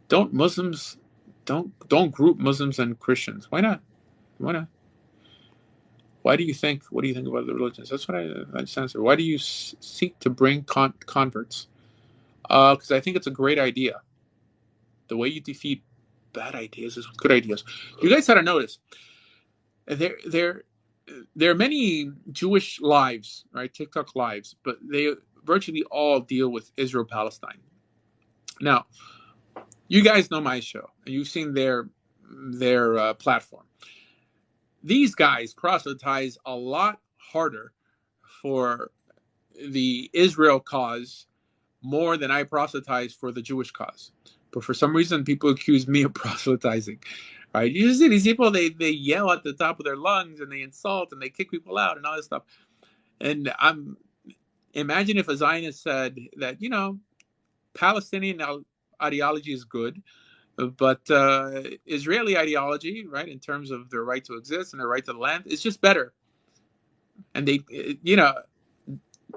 Don't group Muslims and Christians. Why not? What do you think of other religions? That's what I just answered. Why do you seek to bring converts? Because I think it's a great idea. The way you defeat bad ideas is with good ideas. You guys had to notice there are many Jewish lives, right? TikTok lives, but virtually all deal with Israel-Palestine. Now, you guys know my show, and you've seen their platform. These guys proselytize a lot harder for the Israel cause more than I proselytize for the Jewish cause. But for some reason, people accuse me of proselytizing. Right? You see these people, they yell at the top of their lungs and they insult and they kick people out and all this stuff. And imagine if a Zionist said that, Palestinian ideology is good, but Israeli ideology, right, in terms of their right to exist and their right to the land, is just better. And they,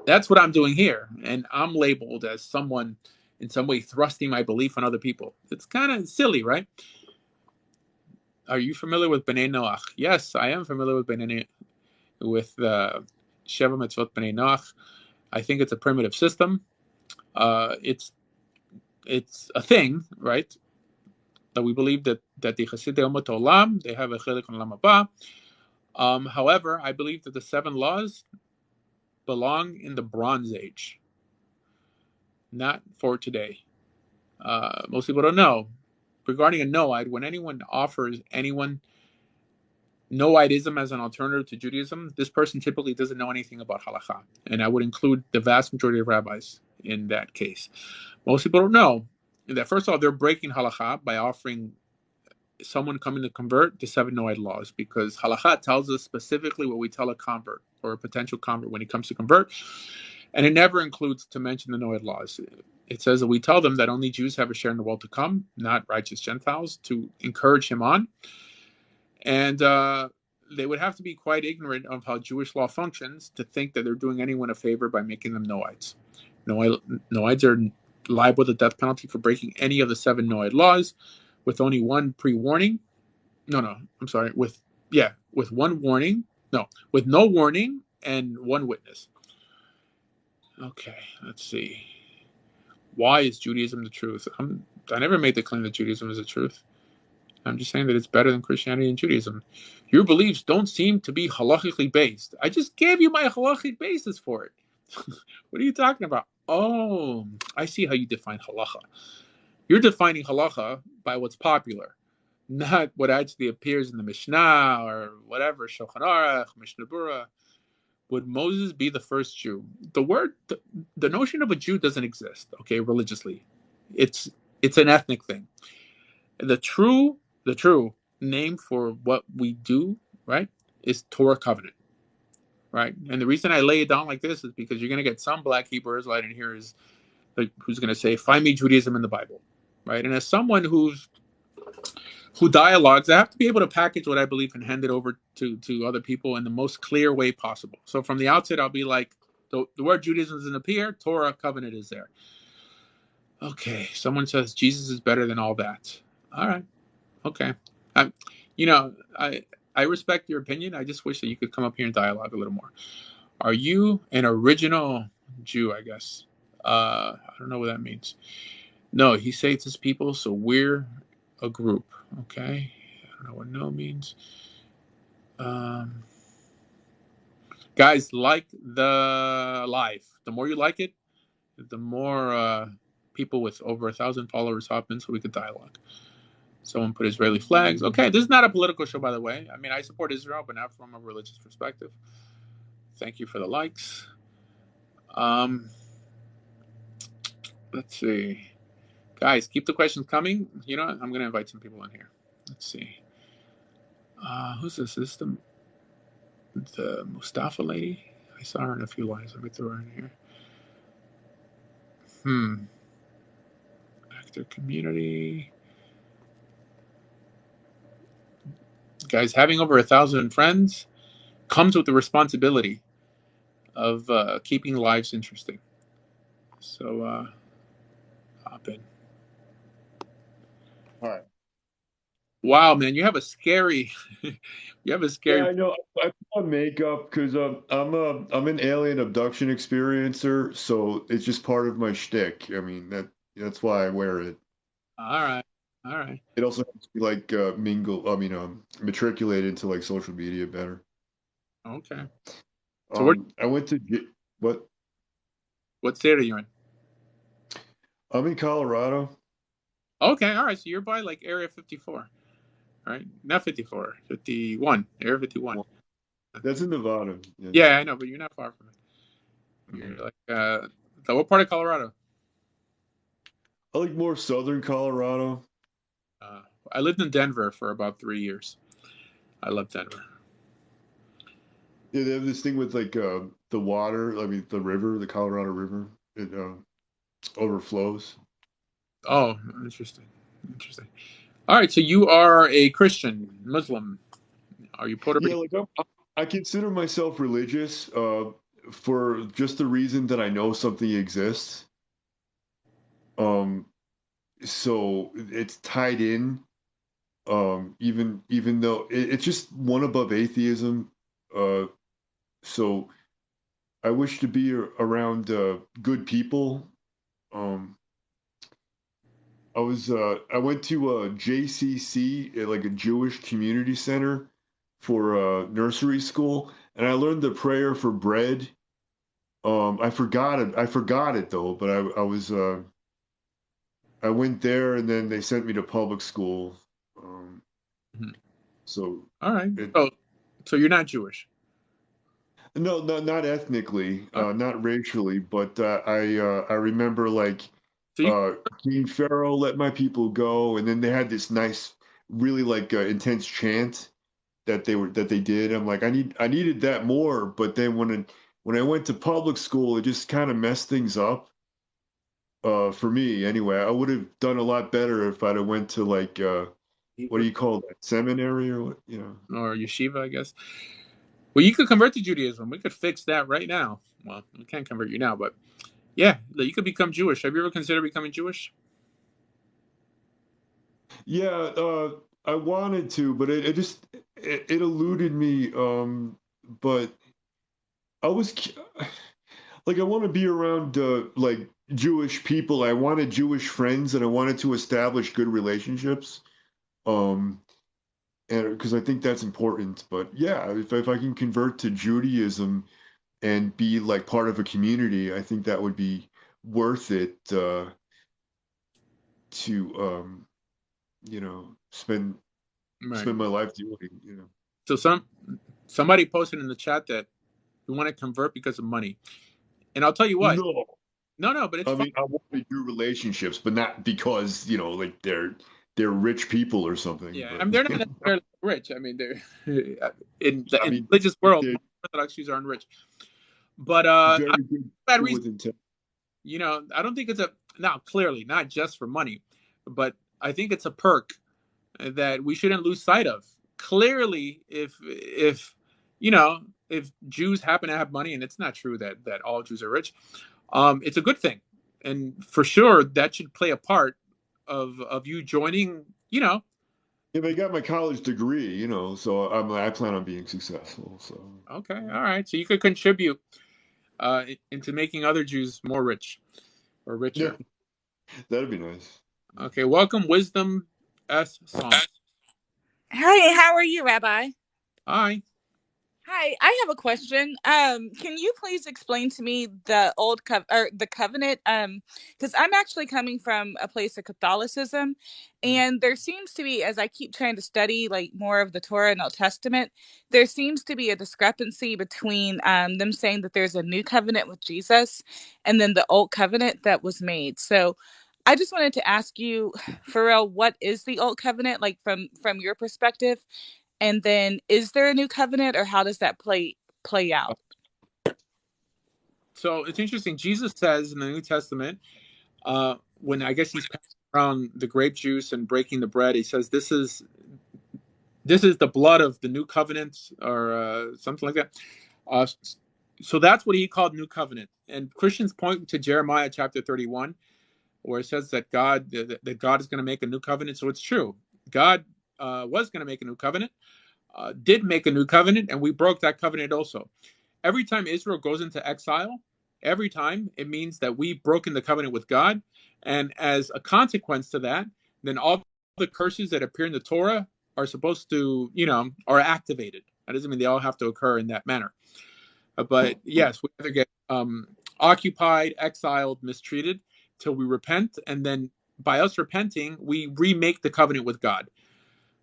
that's what I'm doing here. And I'm labeled as someone in some way thrusting my belief on other people. It's kind of silly, right? Are you familiar with B'nai Noach? Yes, I am familiar with Sheva Mitzvot B'nai Noach. I think it's a primitive system. It's a thing, right? That we believe that the Chasidei Umot Olam, they have a Chelik on Olam Haba. However, I believe that the 7 laws belong in the Bronze Age, not for today. Most people don't know. Regarding a Noahide, when anyone offers anyone Noahidism as an alternative to Judaism, this person typically doesn't know anything about halakha. And I would include the vast majority of rabbis in that case. Most people don't know that, first of all, they're breaking halakha by offering someone coming to convert the 7 Noahide laws, because halakha tells us specifically what we tell a convert or a potential convert when he comes to convert. And it never includes to mention the Noahide laws. It says that we tell them that only Jews have a share in the world to come, not righteous Gentiles, to encourage him on. And they would have to be quite ignorant of how Jewish law functions to think that they're doing anyone a favor by making them Noahides. Noahides are liable to the death penalty for breaking any of the 7 Noahide laws, with only one pre-warning. With one warning. No, with no warning and one witness. Okay, let's see. Why is Judaism the truth? I never made the claim that Judaism is the truth. I'm just saying that it's better than Christianity and Judaism. Your beliefs don't seem to be halachically based. I just gave you my halachic basis for it. What are you talking about? Oh, I see how you define halacha. You're defining halacha by what's popular, not what actually appears in the Mishnah or whatever, Shulchan Aruch, Mishnah Berurah. Would Moses be the first Jew? The notion of a Jew doesn't exist, okay, religiously. It's an ethnic thing. The true name for what we do, right, is Torah covenant, right? And the reason I lay it down like this is because you're going to get some black Hebrew Israelite in here who's going to say, find me Judaism in the Bible, right? And as someone who dialogues, I have to be able to package what I believe and hand it over to other people in the most clear way possible. So from the outset, I'll be like, the word Judaism doesn't appear, Torah covenant is there. Okay, someone says Jesus is better than all that. All right, okay. I respect your opinion. I just wish that you could come up here and dialogue a little more. Are you an original Jew, I guess? I don't know what that means. No, he saves his people, so we're a group. Okay, I don't know what no means. Guys, like the live. The more you like it, the more people with over 1,000 followers hop in, so we could dialogue. Someone put Israeli flags. Okay, this is not a political show, by the way. I mean, I support Israel, but not from a religious perspective. Thank you for the likes. Let's see. Guys, keep the questions coming. You know what? I'm going to invite some people in here. Let's see. Who's this? Is this the Mustafa lady? I saw her in a few lines. Let me throw her in here. Actor community. Guys, having over 1,000 friends comes with the responsibility of keeping lives interesting. So, hop in. All right. Wow, man, you have a scary. Yeah, I know. I put on makeup because I'm an alien abduction experiencer, so it's just part of my shtick. I mean that's why I wear it. All right. It also helps me like matriculate into like social media better. Okay. So I went to what? What state are you in? I'm in Colorado. Okay, all right. So you're by like Area 54, right? Not 54, 51. Area 51. That's in Nevada. Yeah, I know, but you're not far from it. You're like, so what part of Colorado? I like more southern Colorado. I lived in Denver for about 3 years. I love Denver. Yeah, they have this thing with like the water. I mean, the river, the Colorado River. It overflows. Oh, interesting. Interesting. All right, so you are a Christian, Muslim. Are you Puerto Yeah, Rican? like I consider myself religious for just the reason that I know something exists. Um, so it's tied in. Even though it's just one above atheism. So I wish to be around good people. Um, I went to a JCC, like a Jewish community center for nursery school, and I learned the prayer for bread. I forgot it. I forgot it though, but I went there, and then they sent me to public school. Um, Mhm. so All right. it So you're not Jewish. No, not ethnically, All right. not racially, but I remember like So you uh, King Pharaoh let my people go, and then they had this nice, really like intense chant that they did. I'm like, I needed that more, but then when I went to public school, it just kind of messed things up. For me anyway, I would have done a lot better if I'd have went to like what do Hebrew you call that, seminary or what, you know? or yeshiva, I guess. Well, you could convert to Judaism. We could fix that right now. Well, we can't convert you now, but yeah, you could become Jewish. Have you ever considered becoming Jewish? Yeah, I wanted to, but it just it eluded me. But I was like, I want to be around like Jewish people. I wanted Jewish friends, and I wanted to establish good relationships. Um, and because I think that's important. But yeah, if I can convert to Judaism and be like part of a community, I think that would be worth it to you know, Right. spend my life doing, you know. So somebody posted in the chat that we want to convert because of money, and I'll tell you what. No, No, but it's I fine. mean, I want to do relationships, but not because, you know, like they're rich people or something. Yeah, I But mean they're not necessarily rich. I mean they're in the I mean, religious world, they're Orthodox Jews aren't rich. But I very good bad people reason. with intent. I don't think it's a now clearly not just for money, but I think it's a perk that we shouldn't lose sight of. Clearly, if if Jews happen to have money, and it's not true that all Jews are rich, it's a good thing, and for sure that should play a part of you joining. If I got my college degree, you know, so I plan on being successful. So Okay, all right, so you could contribute into making other Jews more rich or yeah, richer. that'd be nice. Okay, welcome, Wisdom S Song. Hi, how are you, Rabbi? Hi. Hi, I have a question. Can you please explain to me the the covenant? Because I'm actually coming from a place of Catholicism, and there seems to be, as I keep trying to study like more of the Torah and Old Testament, there seems to be a discrepancy between them saying that there's a new covenant with Jesus, and then the old covenant that was made. So, I just wanted to ask you, Pharrell, what is the old covenant like from your perspective? And then is there a new covenant or how does that play out? So it's interesting. Jesus says in the New Testament, when I guess he's passing around the grape juice and breaking the bread, he says, "This is the blood of the new covenant," or something like that. Uh, so that's what he called new covenant. And Christians point to Jeremiah chapter 31, where it says that God is going to make a new covenant. So it's true. God was going to make a new covenant, did make a new covenant, and we broke that covenant also. Every time Israel goes into exile, every time it means that we've broken the covenant with God. And as a consequence to that, then all the curses that appear in the Torah are supposed to, are activated. That doesn't mean they all have to occur in that manner. But yes, we either get occupied, exiled, mistreated, till we repent, and then by us repenting, we remake the covenant with God.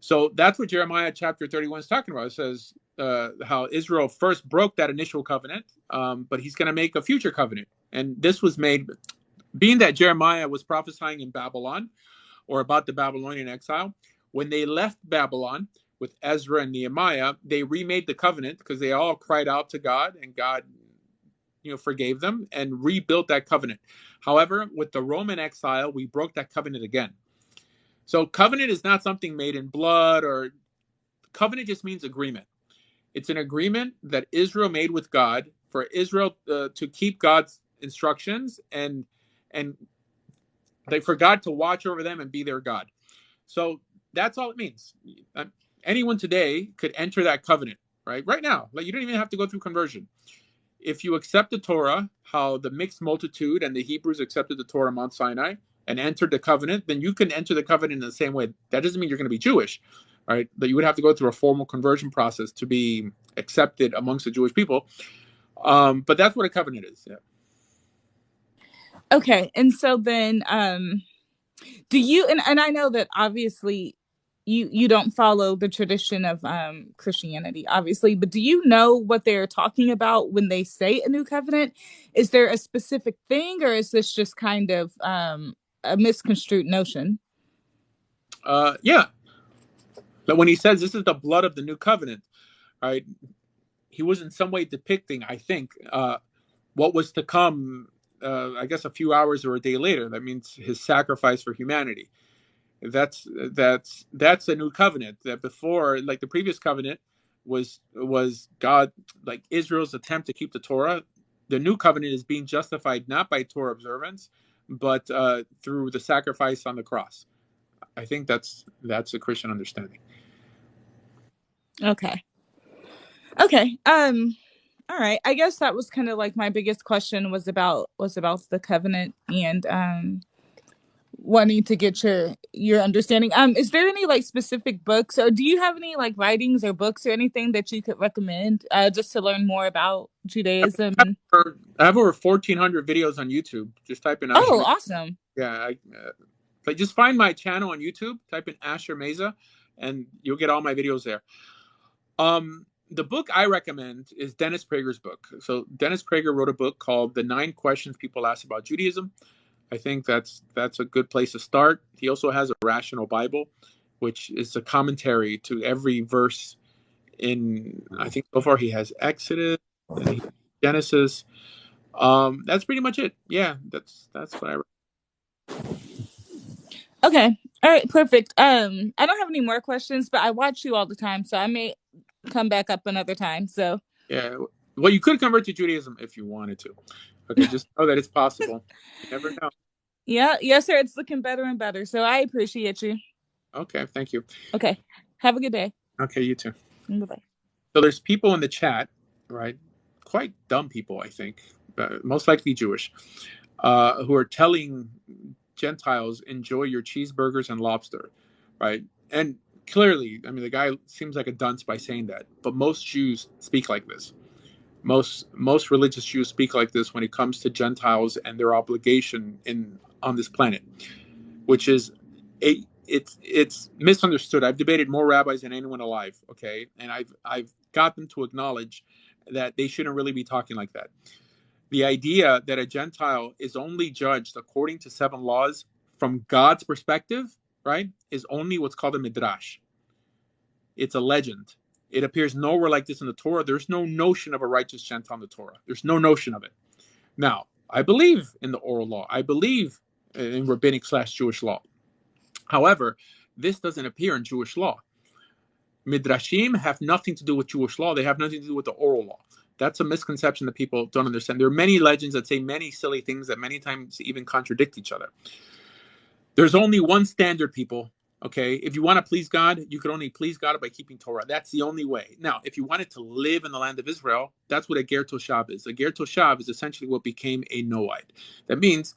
So that's what Jeremiah chapter 31 is talking about. It says how Israel first broke that initial covenant, but he's going to make a future covenant. And this was made, being that Jeremiah was prophesying in Babylon, or about the Babylonian exile. When they left Babylon with Ezra and Nehemiah, they remade the covenant because they all cried out to God, and God, forgave them and rebuilt that covenant. However, with the Roman exile, we broke that covenant again. So covenant is not something made in blood, or covenant just means agreement. It's an agreement that Israel made with God for Israel to keep God's instructions and for God to watch over them and be their God. So that's all it means. Anyone today could enter that covenant, right now. Like, you don't even have to go through conversion. If you accept the Torah, how the mixed multitude and the Hebrews accepted the Torah on Mount Sinai and entered the covenant, then you can enter the covenant in the same way. That doesn't mean you're going to be Jewish, right? But you would have to go through a formal conversion process to be accepted amongst the Jewish people. But that's what a covenant is. Yeah. Okay, and so then, do you? And I know that obviously you don't follow the tradition of Christianity, obviously, but do you know what they're talking about when they say a new covenant? Is there a specific thing, or is this just kind of a misconstrued notion? Yeah. But when he says this is the blood of the new covenant, right? He was in some way depicting, I think, what was to come. I guess a few hours or a day later. That means his sacrifice for humanity. That's a new covenant. That before, like the previous covenant, was God, like Israel's attempt to keep the Torah. The new covenant is being justified not by Torah observance, but through the sacrifice on the cross. I think that's a Christian understanding. Okay. All right. I guess that was kind of like my biggest question was about the covenant and wanting to get your understanding. Is there any like specific books, or do you have any like writings or books or anything that you could recommend just to learn more about Judaism? I have over 1,400 videos on YouTube. Just type in Asher. Oh, awesome. Yeah, like just find my channel on YouTube, type in Asher Meza, and you'll get all my videos there. The book I recommend is Dennis Prager's book. So Dennis Prager wrote a book called The 9 Questions People Ask About Judaism. I think that's a good place to start. He also has a Rational Bible, which is a commentary to every verse in, I think so far he has Exodus and Genesis. That's pretty much it. Yeah, that's what I recommend. Okay. All right, perfect. I don't have any more questions, but I watch you all the time, so I may come back up another time. So yeah, well, you could convert to Judaism if you wanted to. Okay, just know that it's possible. You never know. Yeah, yes, sir. It's looking better and better. So I appreciate you. Okay, thank you. Okay, have a good day. Okay, you too. Bye-bye. So there's people in the chat, right? Quite dumb people, I think, most likely Jewish, who are telling Gentiles, enjoy your cheeseburgers and lobster, right? And clearly, I mean, the guy seems like a dunce by saying that, but most Jews speak like this. Most religious Jews speak like this when it comes to Gentiles and their obligation on this planet, which is it's misunderstood. I've debated more rabbis than anyone alive, okay, and I've got them to acknowledge that they shouldn't really be talking like that. The idea that a Gentile is only judged according to 7 laws from God's perspective, right, is only what's called a midrash. It's a legend. It appears nowhere like this in the Torah. There's no notion of a righteous Gentile in the Torah. There's no notion of it. Now, I believe in the oral law. I believe in rabbinic/Jewish law. However, this doesn't appear in Jewish law. Midrashim have nothing to do with Jewish law. They have nothing to do with the oral law. That's a misconception that people don't understand. There are many legends that say many silly things that many times even contradict each other. There's only one standard, people. Okay, if you want to please God, you can only please God by keeping Torah. That's the only way. Now, if you wanted to live in the land of Israel, that's what a ger toshav is. A ger toshav is essentially what became a Noahide. That means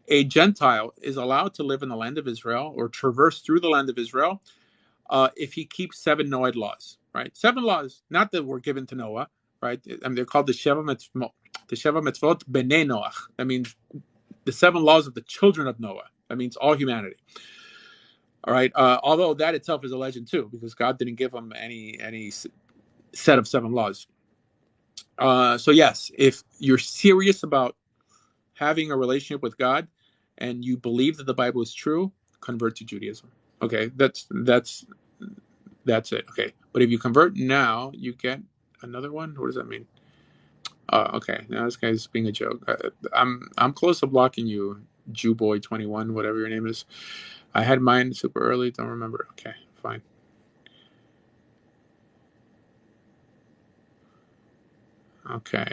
a Gentile is allowed to live in the land of Israel or traverse through the land of Israel if he keeps 7 Noahide laws, right? 7 laws, not that were given to Noah, right? I mean, they're called the The Sheva Mitzvot B'nei Noach. That means the 7 laws of the children of Noah. That means all humanity. All right. Although that itself is a legend too, because God didn't give them any set of 7 laws. So yes, if you're serious about having a relationship with God and you believe that the Bible is true, convert to Judaism. Okay, that's it. Okay, but if you convert now, you get another one. What does that mean? Okay, now this guy's being a joke. I'm close to blocking you, Jewboy21, whatever your name is. I had mine super early. Don't remember. Okay, fine. Okay.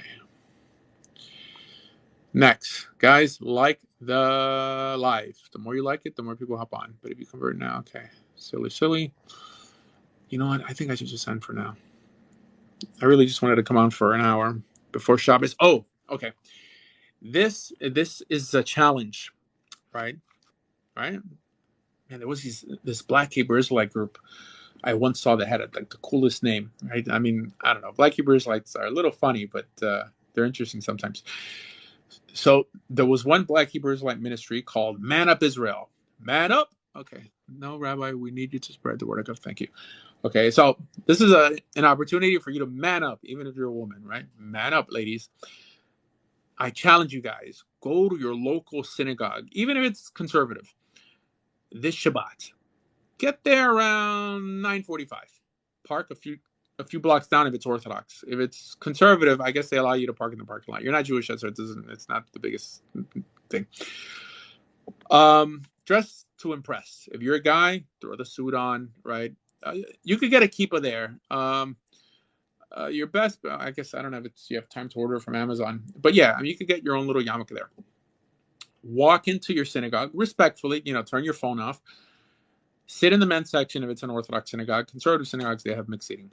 Next, guys, like the live. The more you like it, the more people hop on. But if you convert now, okay. Silly. You know what? I think I should just end for now. I really just wanted to come on for an hour before Shabbos. Oh, okay. This is a challenge, right? Right? And there was this Black Hebrew Israelite group I once saw that had like the coolest name, right? I mean, I don't know. Black Hebrew Israelites are a little funny, but they're interesting sometimes. So there was one Black Hebrew Israelite ministry called Man Up Israel. Man up. Okay. No, Rabbi, we need you to spread the word of God. Thank you. Okay, so this is an opportunity for you to man up, even if you're a woman, right? Man up, ladies. I challenge you guys. Go to your local synagogue, even if it's conservative, this Shabbat. Get there around 9:45. Park a few blocks down if it's Orthodox. If it's conservative, I guess they allow you to park in the parking lot. You're not Jewish, so it's not the biggest thing. Dress to impress. If you're a guy, throw the suit on, right? You could get a kippah there. Your best, I guess, I don't know if you have time to order from Amazon, but yeah, I mean, you could get your own little yarmulke there. Walk into your synagogue respectfully, turn your phone off. Sit in the men's section if it's an Orthodox synagogue. Conservative synagogues, they have mixed seating.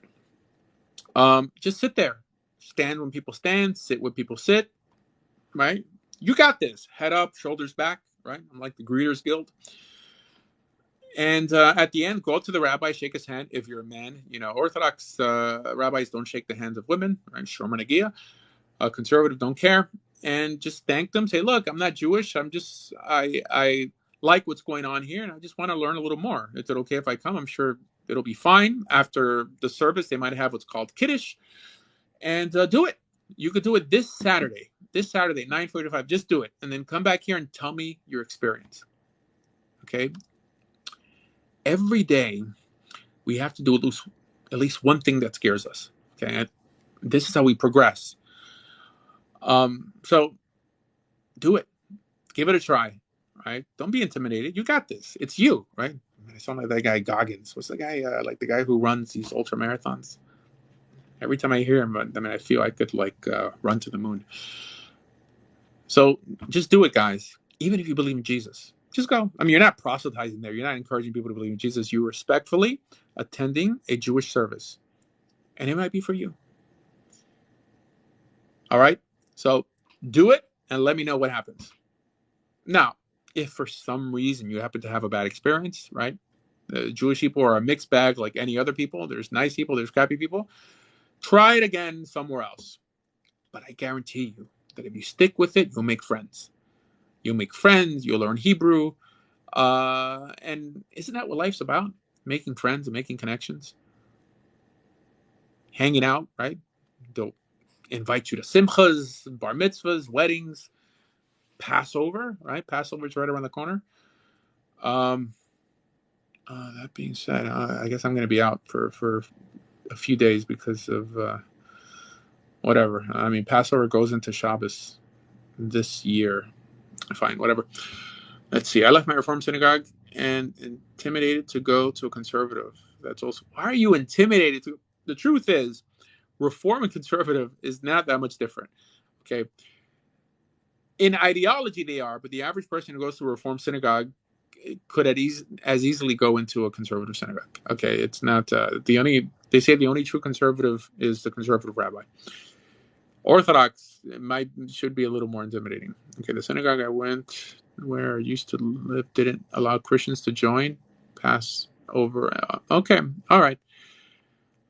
Just sit there. Stand when people stand. Sit when people sit. Right? You got this. Head up, shoulders back. Right? I'm like the Greeters Guild. And at the end, go up to the rabbi, shake his hand. If you're a man, Orthodox rabbis don't shake the hands of women. Right? Shomer Nagia. Conservative don't care. And just thank them. Say, look, I'm not Jewish. I like what's going on here, and I just want to learn a little more. Is it okay if I come? I'm sure it'll be fine. After the service, they might have what's called Kiddush. And do it. You could do it this Saturday, 9:45. Just do it. And then come back here and tell me your experience. Okay? Every day, we have to do at least one thing that scares us. Okay? This is how we progress. So do it. Give it a try. Right? Don't be intimidated. You got this. It's you, right? I sound like that guy Goggins. What's the guy, like the guy who runs these ultra marathons? Every time I hear him, I feel I could run to the moon. So just do it, guys. Even if you believe in Jesus, just go. I mean, you're not proselytizing there. You're not encouraging people to believe in Jesus. You're respectfully attending a Jewish service. And it might be for you. All right? So do it and let me know what happens. Now, if for some reason you happen to have a bad experience, right? The Jewish people are a mixed bag like any other people. There's nice people, there's crappy people. Try it again somewhere else. But I guarantee you that if you stick with it, you'll make friends. You'll make friends, you'll learn Hebrew. And isn't that what life's about? Making friends and making connections. Hanging out, right? They'll invite you to simchas, bar mitzvahs, weddings, Passover, right? Passover's right around the corner. That being said, I guess I'm going to be out for a few days because of whatever. I mean, Passover goes into Shabbos this year. Fine, whatever. Let's see. I left my Reform synagogue and intimidated to go to a conservative. That's also. Why are you intimidated to? The truth is, Reform and conservative is not that much different. Okay. In ideology, they are, but the average person who goes to a Reform synagogue could as easily go into a conservative synagogue. Okay, it's not they say the only true conservative is the conservative rabbi. Orthodox should be a little more intimidating. Okay, the synagogue I went where I used to live didn't allow Christians to join. Passover. Okay, all right.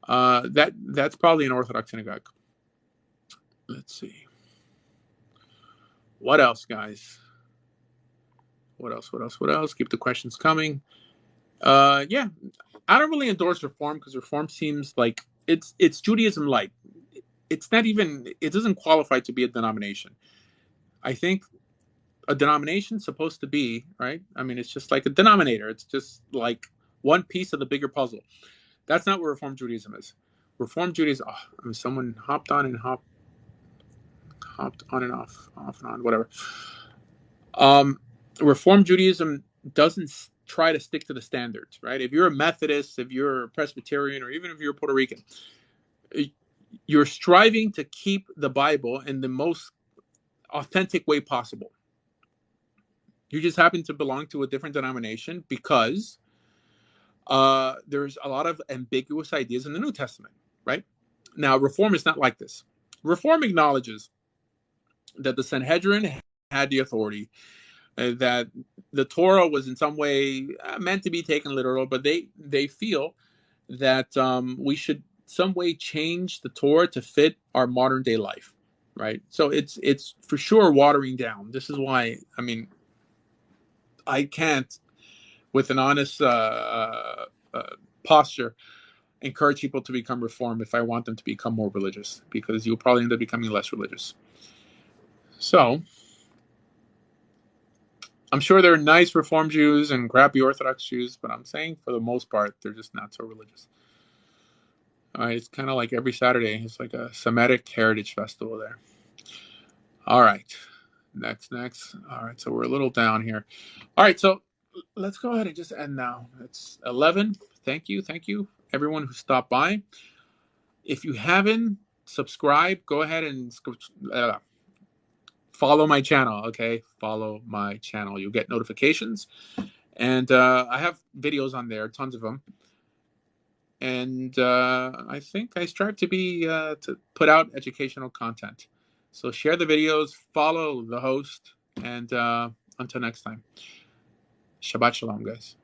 That's probably an Orthodox synagogue. Let's see. What else, guys? What else? Keep the questions coming. Yeah, I don't really endorse reform because reform seems like it's Judaism light. It's not even, it doesn't qualify to be a denomination. I think a denomination is supposed to be, right? I mean, it's just like a denominator. It's just like one piece of the bigger puzzle. That's not what Reform Judaism is. Reform Judaism, someone hopped on and hopped on and off and on, whatever. Reform Judaism doesn't try to stick to the standards, right? If you're a Methodist, if you're a Presbyterian, or even if you're Puerto Rican, you're striving to keep the Bible in the most authentic way possible. You just happen to belong to a different denomination because there's a lot of ambiguous ideas in the New Testament, right? Now, Reform is not like this. Reform acknowledges that the Sanhedrin had the authority, that the Torah was in some way meant to be taken literal, but they feel that we should some way change the Torah to fit our modern day life, right? So it's for sure watering down. This is why, I mean, I can't, with an honest posture, encourage people to become Reformed if I want them to become more religious, because you'll probably end up becoming less religious. So I'm sure there are nice Reform Jews and crappy Orthodox Jews, but I'm saying for the most part, they're just not so religious. All right, it's kind of like every Saturday. It's like a Semitic heritage festival there. All right, next. All right, so we're a little down here. All right, so let's go ahead and just end now. It's 11. Thank you, everyone who stopped by. If you haven't subscribed, go ahead and follow my channel, okay? Follow my channel. You'll get notifications. And I have videos on there, tons of them. And I think I strive to be to put out educational content. So share the videos, follow the host, and until next time, Shabbat Shalom, guys.